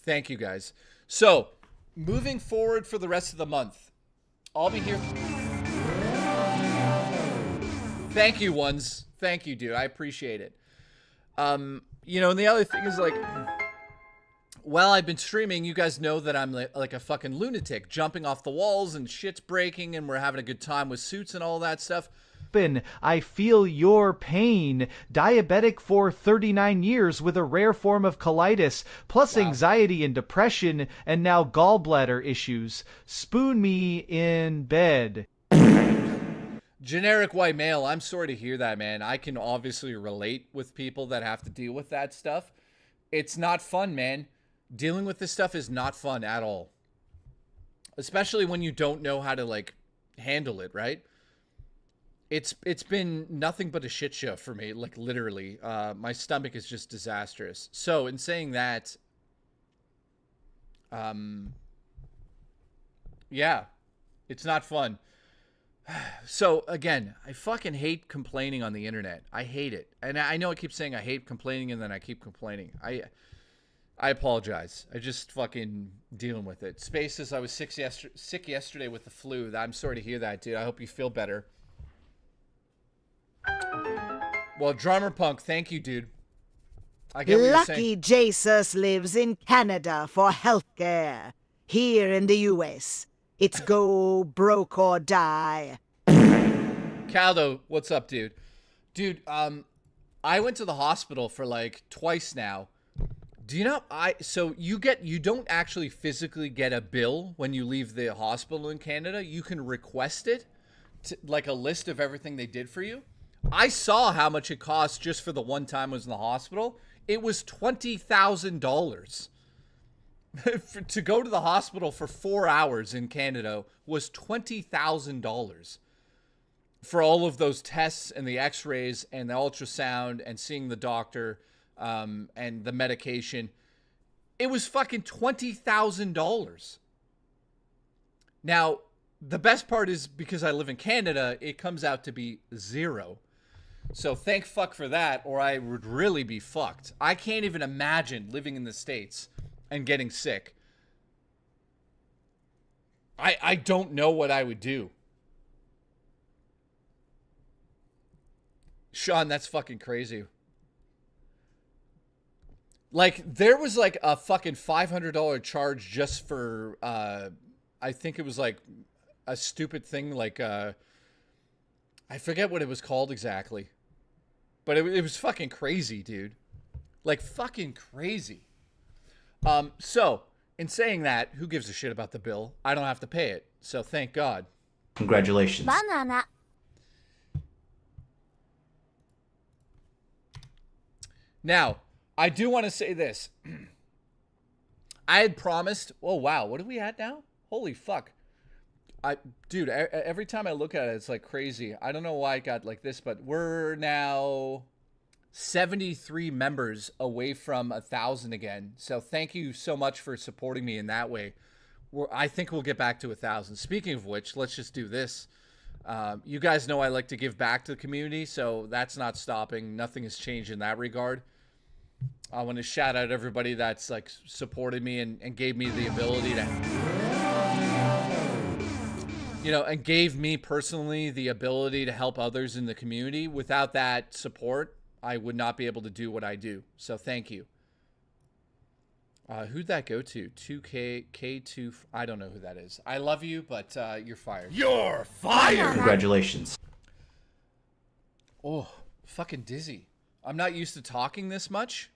Thank you, guys. So, moving forward for the rest of the month, I'll be here. Thank you, ones. Thank you, dude. I appreciate it. You know, and the other thing is, like, while I've been streaming, you guys know that I'm like a fucking lunatic, jumping off the walls and shit's breaking and we're having a good time with suits and all that stuff. I feel your pain. Diabetic for 39 years with a rare form of colitis, plus anxiety and depression, and now gallbladder issues. Spoon me in bed. Generic white male, I'm sorry to hear that, man. I can obviously relate with people that have to deal with that stuff. It's not fun, man. Dealing with this stuff is not fun at all. Especially when you don't know how to, like, handle it, right? It's been nothing but a shit show for me, like, literally. My stomach is just disastrous. So, in saying that, yeah, it's not fun. So, again, I fucking hate complaining on the internet. I hate it. And I know I keep saying I hate complaining, and then I keep complaining. I apologize. I just fucking dealing with it. Spaces, I was sick yesterday with the flu. I'm sorry to hear that, dude. I hope you feel better. Well, Drummer Punk, thank you, dude. I get what you're saying. Lucky Jesus lives in Canada for healthcare. Here in the US, it's go broke or die. Caldo, what's up, dude? Dude, I went to the hospital for like twice now. Do you know, so you don't actually physically get a bill when you leave the hospital in Canada. You can request it, like a list of everything they did for you. I saw how much it cost just for the one time I was in the hospital. It was $20,000. To go to the hospital for 4 hours in Canada was $20,000 for all of those tests and the x-rays and the ultrasound and seeing the doctor and the medication. It was fucking $20,000. Now, the best part is because I live in Canada, it comes out to be $0. So thank fuck for that, or I would really be fucked. I can't even imagine living in the States and getting sick. I don't know what I would do. Sean, that's fucking crazy. Like, there was like a fucking $500 charge just for, I think it was like a stupid thing, like, I forget what it was called exactly. But it was fucking crazy, dude. Like, fucking crazy. So, in saying that, who gives a shit about the bill? I don't have to pay it. So, thank God. Congratulations. Banana. Now, I do want to say this. I had promised... Oh, wow. What are we at now? Holy fuck. Dude, every time I look at it, it's like crazy. I don't know why it got like this, but we're now 73 members away from 1,000 again. So thank you so much for supporting me in that way. I think we'll get back to 1,000. Speaking of which, let's just do this. You guys know I like to give back to the community, so that's not stopping. Nothing has changed in that regard. I want to shout out everybody that's like supported me and gave me the ability to... You know, and gave me personally the ability to help others in the community. Without that support, I would not be able to do what I do. So thank you. Who'd that go to? 2K, K2, I don't know who that is. I love you, but you're fired. You're fired! Congratulations. Oh, fucking dizzy. I'm not used to talking this much.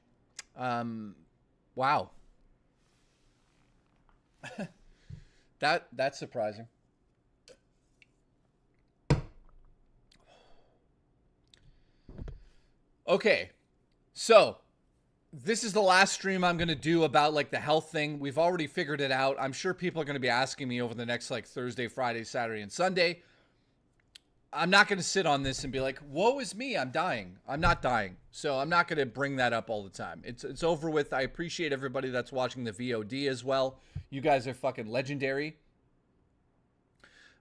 Wow. That's surprising. Okay, so this is the last stream I'm going to do about like the health thing. We've already figured it out. I'm sure people are going to be asking me over the next like Thursday, Friday, Saturday, and Sunday. I'm not going to sit on this and be like, woe is me, I'm dying. I'm not dying. So I'm not going to bring that up all the time. It's over with. I appreciate everybody that's watching the VOD as well. You guys are fucking legendary.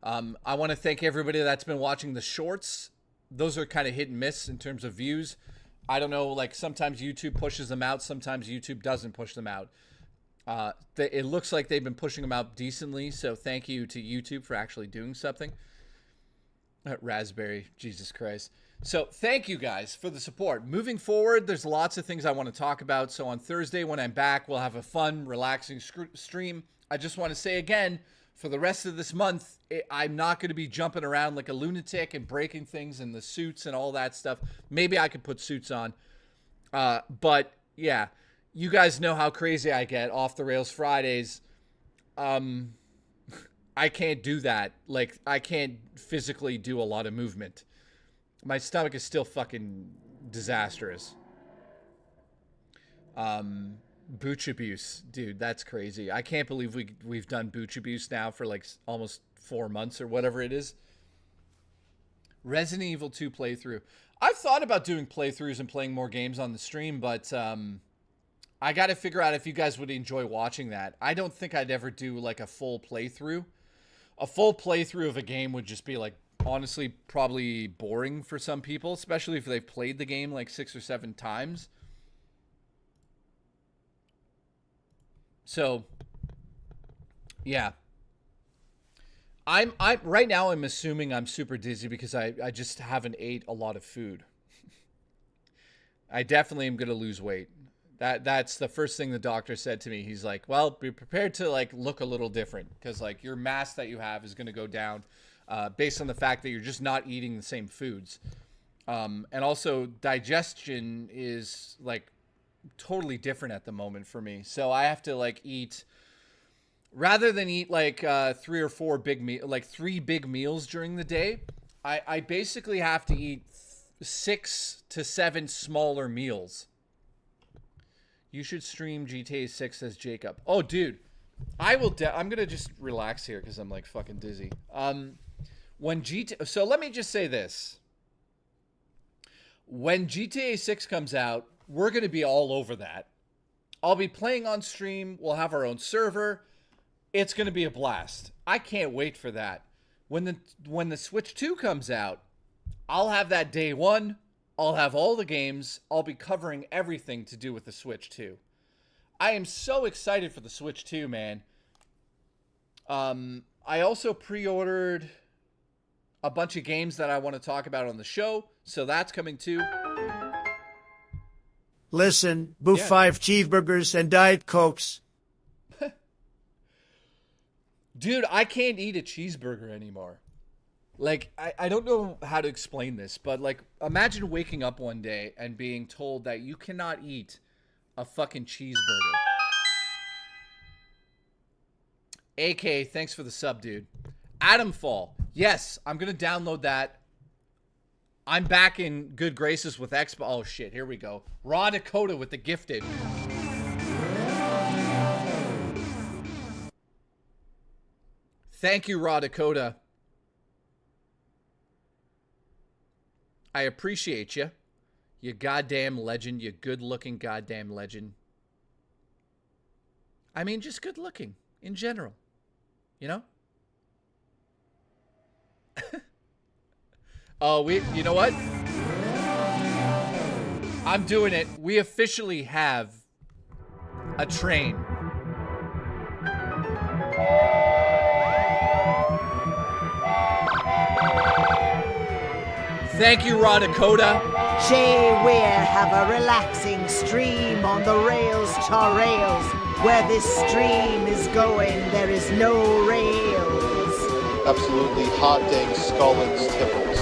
I want to thank everybody that's been watching the shorts. Those are kind of hit and miss in terms of views. I don't know, like sometimes YouTube pushes them out, sometimes YouTube doesn't push them out. It looks like they've been pushing them out decently, so thank you to YouTube for actually doing something. Raspberry, Jesus Christ. So thank you guys for the support. Moving forward, there's lots of things I want to talk about. So on Thursday when I'm back, we'll have a fun, relaxing stream. I just want to say again, for the rest of this month, I'm not going to be jumping around like a lunatic and breaking things in the suits and all that stuff. Maybe I could put suits on. But yeah, you guys know how crazy I get off the rails Fridays. I can't do that. Like, I can't physically do a lot of movement. My stomach is still fucking disastrous. Booch abuse, dude, that's crazy. I can't believe we've done booch abuse now for like almost 4 months or whatever it is. Resident Evil 2 playthrough. I've thought about doing playthroughs and playing more games on the stream, but I got to figure out if you guys would enjoy watching that. I don't think I'd ever do like a full playthrough. A full playthrough of a game would just be like, honestly, probably boring for some people, especially if they've played the game like 6 or 7 times. So, yeah. I'm right now I'm assuming I'm super dizzy because I just haven't ate a lot of food. I definitely am going to lose weight. That's the first thing the doctor said to me. He's like, well, be prepared to like look a little different because like your mass that you have is going to go down based on the fact that you're just not eating the same foods. And also digestion is like totally different at the moment for me. So I have to like eat, rather than eat like 3 or 4 3 big meals during the day, I basically have to eat 6 to 7 smaller meals. You should stream GTA 6 as Jacob. Oh, dude, I will. I'm gonna just relax here because I'm like fucking dizzy. So let me just say this: when GTA 6 comes out, we're gonna be all over that. I'll be playing on stream. We'll have our own server. It's gonna be a blast. I can't wait for that. When the Switch 2 comes out, I'll have that day one. I'll have all the games. I'll be covering everything to do with the Switch 2. I am so excited for the Switch 2, man. I also pre-ordered a bunch of games that I want to talk about on the show, so that's coming too. Listen, boo 5 cheeseburgers and Diet Cokes. Dude, I can't eat a cheeseburger anymore. Like, I don't know how to explain this, but, like, imagine waking up one day and being told that you cannot eat a fucking cheeseburger. AK, thanks for the sub, dude. Adamfall. Yes, I'm going to download that. I'm back in good graces with Expo. Oh, shit, here we go. Raw Dakota with the gifted. Thank you, Raw Dakota. I appreciate you. You goddamn legend. You good-looking goddamn legend. I mean, just good-looking in general. You know? Oh, you know what? I'm doing it. We officially have a train. Thank you, Raw Dakota. Jay Weir have a relaxing stream on the rails to rails. Where this stream is going, there is no rails. Absolutely hot dang Scullins tipples.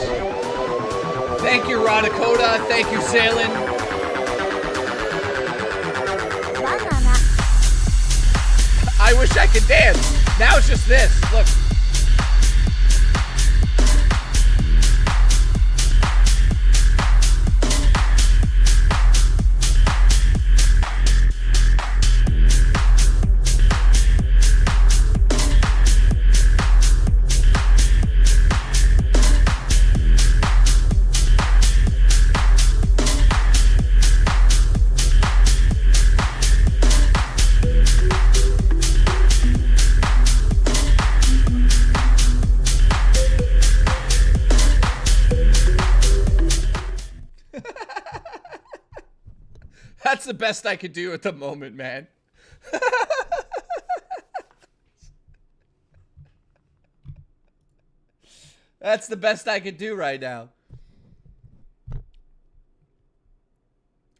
Thank you, Raw Dakota. Thank you, Zaylin. I wish I could dance. Now it's just this. Look. That's the best I could do at the moment, man. That's the best I could do right now.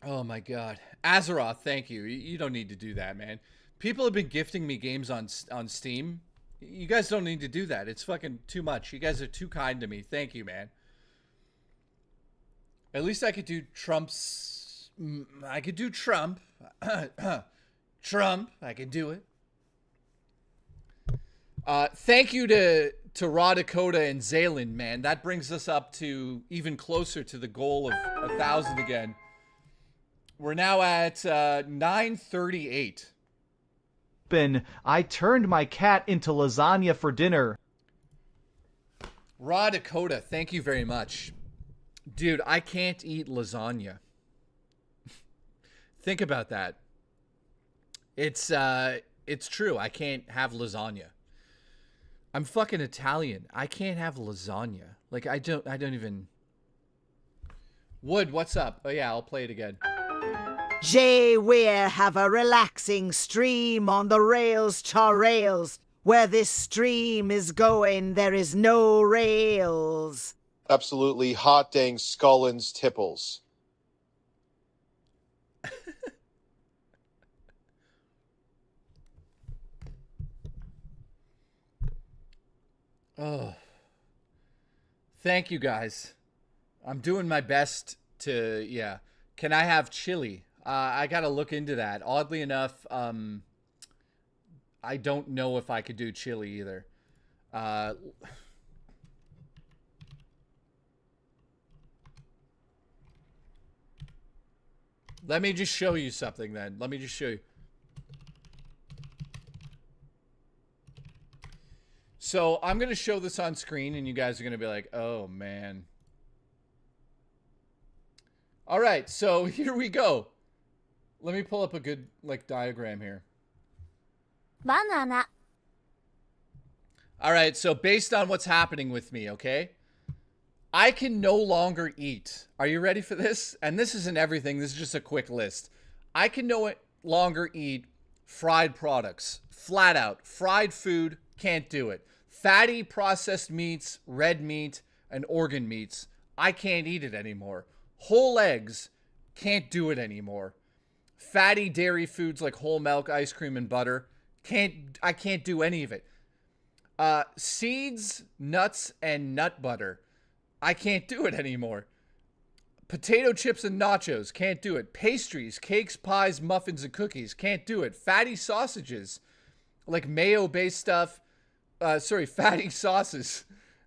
Oh my God. Azeroth, thank you. You don't need to do that, man. People have been gifting me games on Steam. You guys don't need to do that. It's fucking too much. You guys are too kind to me. Thank you, man. At least I could do Trump's... I could do Trump. Trump. I could do it. Thank you to Raw Dakota and Zaylin, man. That brings us up to even closer to the goal of 1,000 again. We're now at 938. I turned my cat into lasagna for dinner. Raw Dakota, thank you very much. Dude, I can't eat lasagna. Think about that. It's true. I can't have lasagna. I'm fucking Italian. I can't have lasagna. Like I don't even. Wood, what's up? Oh yeah, I'll play it again. Jay Weir have a relaxing stream on the rails to rails. Where this stream is going, there is no rails. Absolutely hot dang Scullins tipples. Oh, thank you guys. I'm doing my best to, yeah. Can I have chili? I got to look into that. Oddly enough, I don't know if I could do chili either. Let me just show you something then. Let me just show you. So I'm going to show this on screen and you guys are going to be like, oh man. All right, so here we go. Let me pull up a good diagram here. Banana. All right, so based on what's happening with me, okay? I can no longer eat. Are you ready for this? And this isn't everything. This is just a quick list. I can no longer eat fried products. Flat out. Fried food, can't do it. Fatty processed meats, red meat, and organ meats, I can't eat it anymore. Whole eggs, can't do it anymore. Fatty dairy foods like whole milk, ice cream, and butter, I can't do any of it. Seeds, nuts, and nut butter, I can't do it anymore. Potato chips and nachos, can't do it. Pastries, cakes, pies, muffins, and cookies, can't do it. Fatty sausages, like mayo-based stuff, fatty sauces,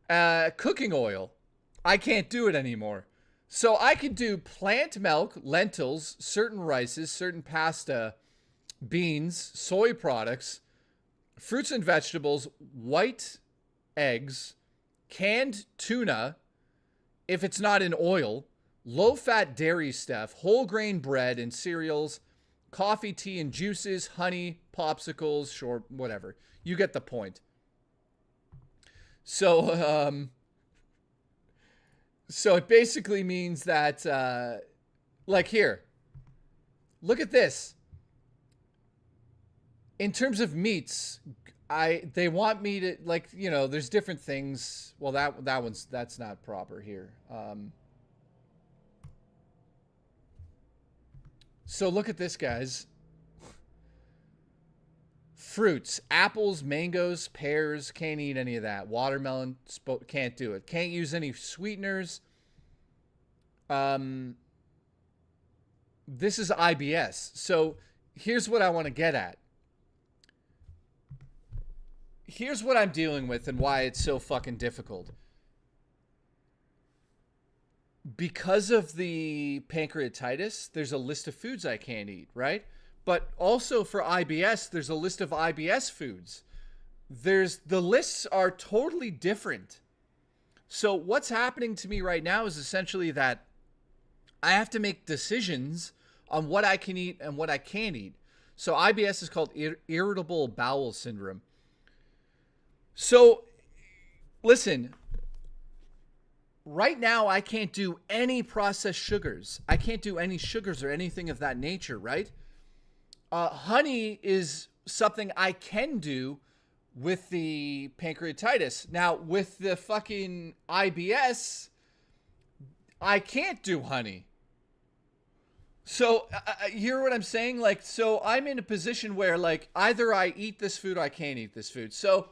cooking oil, I can't do it anymore. So I could do plant milk, lentils, certain rices, certain pasta, beans, soy products, fruits and vegetables, white eggs, canned tuna, if it's not in oil, low-fat dairy stuff, whole grain bread and cereals, coffee, tea, and juices, honey, popsicles, short, whatever. You get the point. So, so it basically means that, like here, look at this. In terms of meats, they want me to, like, you know, there's different things. Well, that's not proper here. So look at this, guys. Fruits, apples, mangoes, pears, can't eat any of that. Watermelon, can't do it. Can't use any sweeteners. This is IBS. So here's what I want to get at. Here's what I'm dealing with and why it's so fucking difficult. Because of the pancreatitis, there's a list of foods I can't eat, right? But also for IBS, there's a list of IBS foods. The lists are totally different. So what's happening to me right now is essentially that I have to make decisions on what I can eat and what I can't eat. So IBS is called irritable bowel syndrome. So listen, right now I can't do any processed sugars. I can't do any sugars or anything of that nature, right? Honey is something I can do with the pancreatitis. Now, with the fucking IBS, I can't do honey. So, you hear what I'm saying? Like, so I'm in a position where, like, either I eat this food or I can't eat this food. So,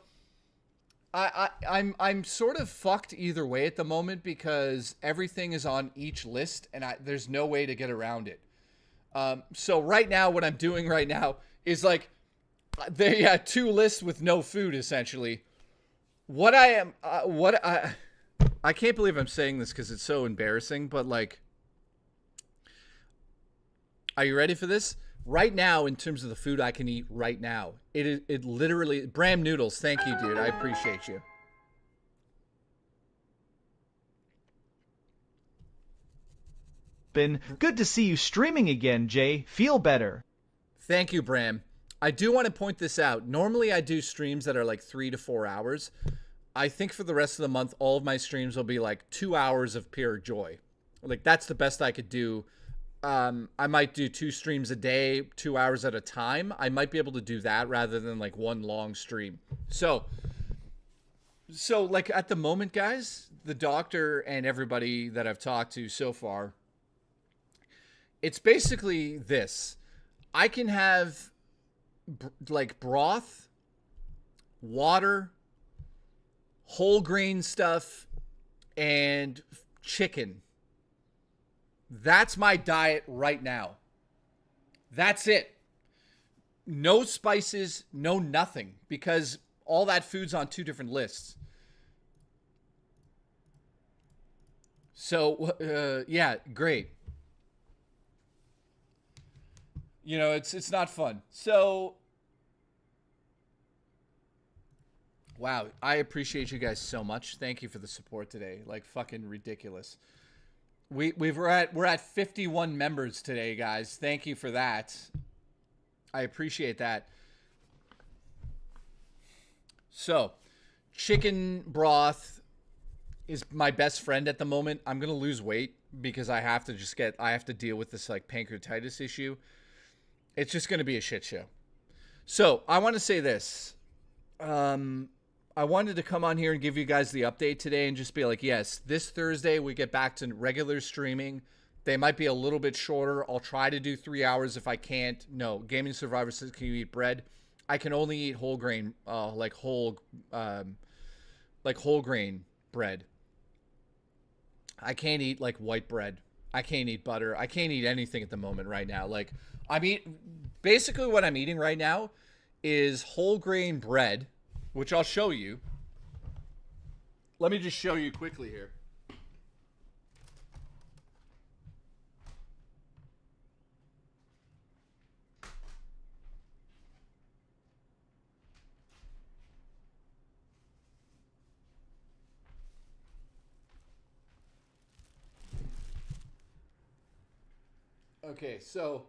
I'm sort of fucked either way at the moment because everything is on each list and there's no way to get around it. So right now, what I'm doing right now is like, they had 2 lists with no food, essentially. I can't believe I'm saying this because it's so embarrassing, but like, are you ready for this? Right now, in terms of the food I can eat right now, it literally, Bram Noodles, thank you, dude. I appreciate you. Been good to see you streaming again, Jay. Feel better. Thank you, Bram. I do want to point this out. Normally, I do streams that are like 3 to 4 hours. I think for the rest of the month, all of my streams will be like 2 hours of pure joy. Like, that's the best I could do. I might do 2 streams a day, 2 hours at a time. I might be able to do that rather than like one long stream. So like at the moment, guys, the doctor and everybody that I've talked to so far, it's basically this. I can have like broth, water, whole grain stuff, and chicken. That's my diet right now. That's it. No spices, no nothing, because all that food's on 2 different lists. So, yeah, great. You know, it's not fun. So, wow, I appreciate you guys so much. Thank you for the support today. Like, fucking ridiculous. We're at 51 members today, guys. Thank you for that. I appreciate that. So, chicken broth is my best friend at the moment. I'm gonna lose weight because I have to deal with this like pancreatitis issue. It's just gonna be a shit show. So I want to say this. I wanted to come on here and give you guys the update today and just be like, yes, this Thursday we get back to regular streaming. They might be a little bit shorter. I'll try to do 3 hours. If I can't, no. Gaming Survivor says, can you eat bread? I can only eat whole grain, like whole grain bread. I can't eat like white bread. I can't eat butter. I can't eat anything at the moment right now. Like, basically what I'm eating right now is whole grain bread, which I'll show you. Let me just show you quickly here. Okay, so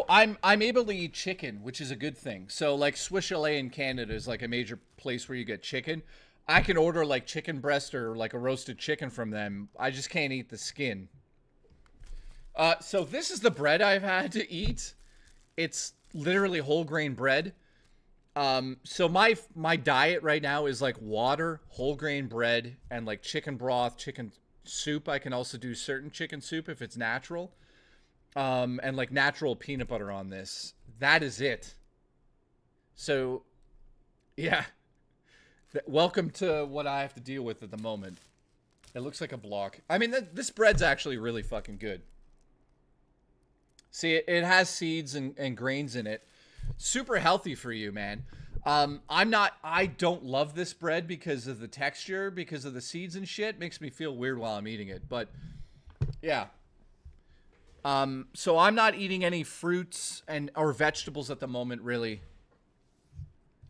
I'm able to eat chicken, which is a good thing. So like Swiss Chalet in Canada is like a major place where you get chicken. I can order like chicken breast or like a roasted chicken from them. I just can't eat the skin. So this is the bread I've had to eat. It's literally whole grain bread. So my diet right now is like water, whole grain bread, and like chicken broth, chicken soup. I can also do certain chicken soup if it's natural. And like natural peanut butter on this. That is it. So, yeah. Welcome to what I have to deal with at the moment. It looks like a block. I mean, this bread's actually really fucking good. See, it has seeds and grains in it. Super healthy for you, man. I don't love this bread because of the texture, because of the seeds and shit. Makes me feel weird while I'm eating it, but yeah. So I'm not eating any fruits or vegetables at the moment, really.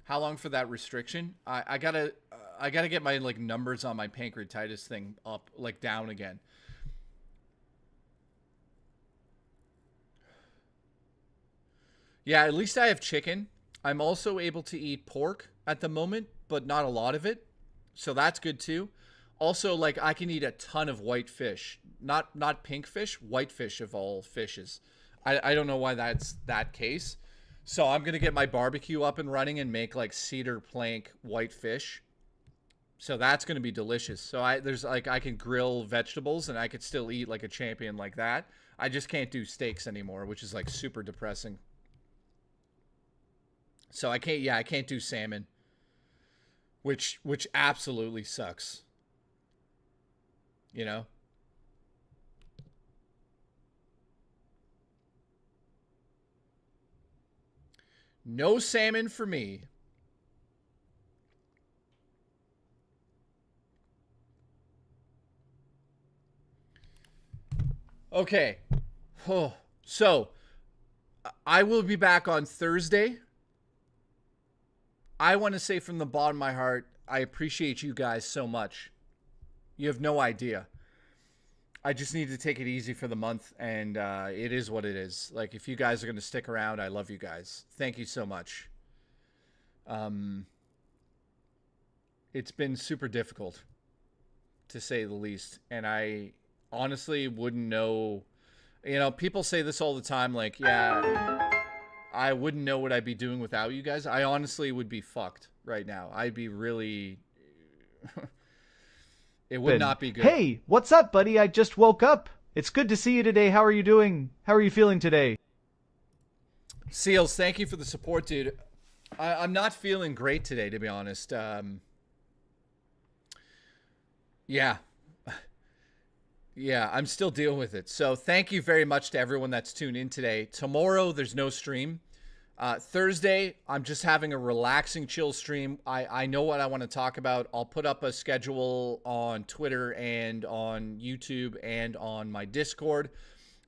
How long for that restriction? I gotta get my like numbers on my pancreatitis thing up, like down again. Yeah, at least I have chicken. I'm also able to eat pork at the moment, but not a lot of it. So that's good too. Also, like, I can eat a ton of white fish. Not pink fish, white fish of all fishes. I don't know why that's that case. So I'm going to get my barbecue up and running and make, like, cedar plank white fish. So that's going to be delicious. So I can grill vegetables and I could still eat like a champion like that. I just can't do steaks anymore, which is, like, super depressing. So I can't do salmon, which absolutely sucks. You know? No salmon for me. Okay. Oh, so I will be back on Thursday. I want to say from the bottom of my heart, I appreciate you guys so much. You have no idea. I just need to take it easy for the month, and it is what it is. Like, if you guys are going to stick around, I love you guys. Thank you so much. It's been super difficult, to say the least, and I honestly wouldn't know. You know, people say this all the time, like, yeah, I wouldn't know what I'd be doing without you guys. I honestly would be fucked right now. I'd be really... It would not be good. Hey, what's up, buddy? I just woke up. It's good to see you today. How are you doing? How are you feeling today? Seals, thank you for the support, dude. I'm not feeling great today, to be honest. Yeah. Yeah, I'm still dealing with it. So thank you very much to everyone that's tuned in today. Tomorrow, there's no stream. Thursday, I'm just having a relaxing, chill stream. I know what I want to talk about. I'll put up a schedule on Twitter and on YouTube and on my Discord,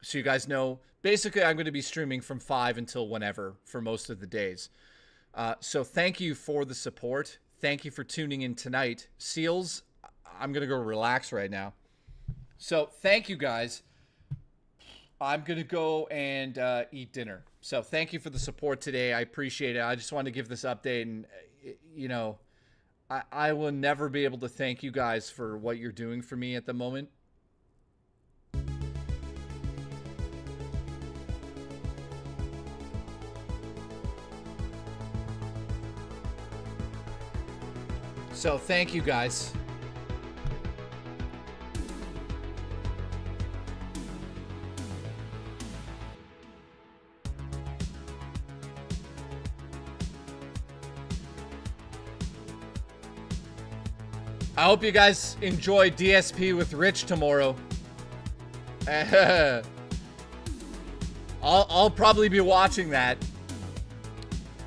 so you guys know. Basically, I'm going to be streaming from 5 until whenever for most of the days. So thank you for the support. Thank you for tuning in tonight. Seals, I'm going to go relax right now. So thank you, guys. I'm going to go and eat dinner. So thank you for the support today. I appreciate it. I just wanted to give this update. And, you know, I will never be able to thank you guys for what you're doing for me at the moment. So thank you, guys. I hope you guys enjoy DSP with Rich tomorrow. I'll probably be watching that.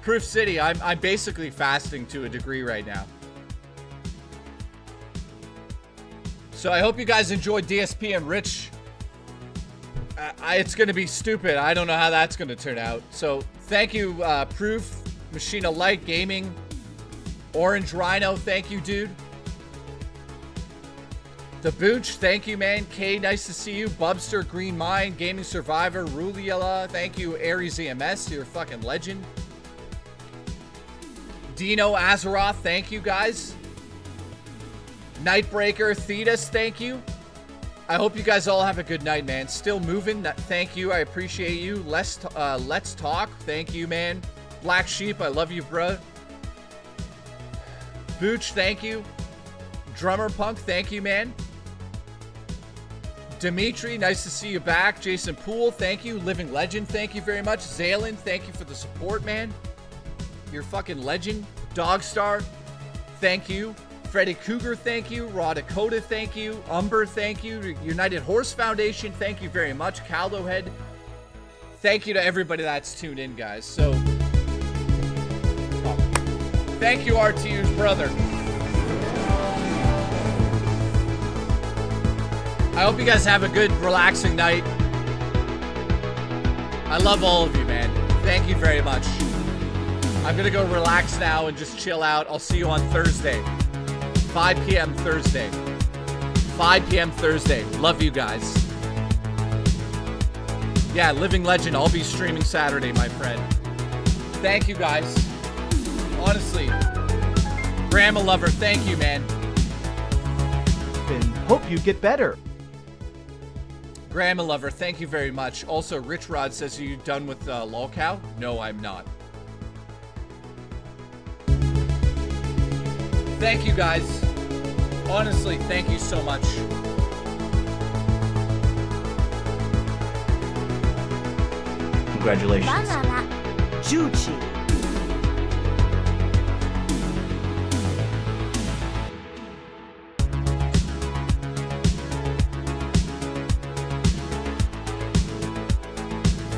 Proof City, I'm basically fasting to a degree right now. So I hope you guys enjoy DSP and Rich. It's going to be stupid. I don't know how that's going to turn out. So thank you, Proof, Machina Light Gaming, Orange Rhino, thank you, dude. The Booch, thank you, man. Kay, nice to see you. Bubster, Green Mind, Gaming Survivor, Ruliela, thank you. Aries EMS, you're a fucking legend. Dino Azeroth, thank you, guys. Nightbreaker, Thetis, thank you. I hope you guys all have a good night, man. Still moving. Thank you. I appreciate you. Let's talk. Thank you, man. Black Sheep, I love you, bruh. Booch, thank you. Drummer Punk, thank you, man. Dimitri, nice to see you back. Jason Poole, thank you. Living Legend, thank you very much. Zaylen, thank you for the support, man. You're fucking legend. Dogstar, thank you. Freddie Cougar, thank you. Raw Dakota, thank you. Umber, thank you. United Horse Foundation, thank you very much. Caldo Head, thank you to everybody that's tuned in, guys. So, thank you, RTU's brother. I hope you guys have a good, relaxing night. I love all of you, man. Thank you very much. I'm gonna go relax now and just chill out. I'll see you on Thursday. 5 p.m. Thursday. 5 p.m. Thursday. Love you guys. Yeah, Living Legend. I'll be streaming Saturday, my friend. Thank you, guys. Honestly. Grandma Lover, thank you, man. And hope you get better. Grandma Lover, thank you very much. Also, Rich Rod says, are you done with Lolcow? No, I'm not. Thank you, guys. Honestly, thank you so much. Congratulations. Banana. Juchi.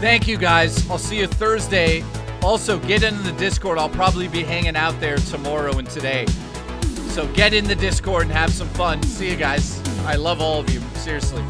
Thank you, guys. I'll see you Thursday. Also, get into the Discord. I'll probably be hanging out there tomorrow and today. So get in the Discord and have some fun. See you guys. I love all of you. Seriously.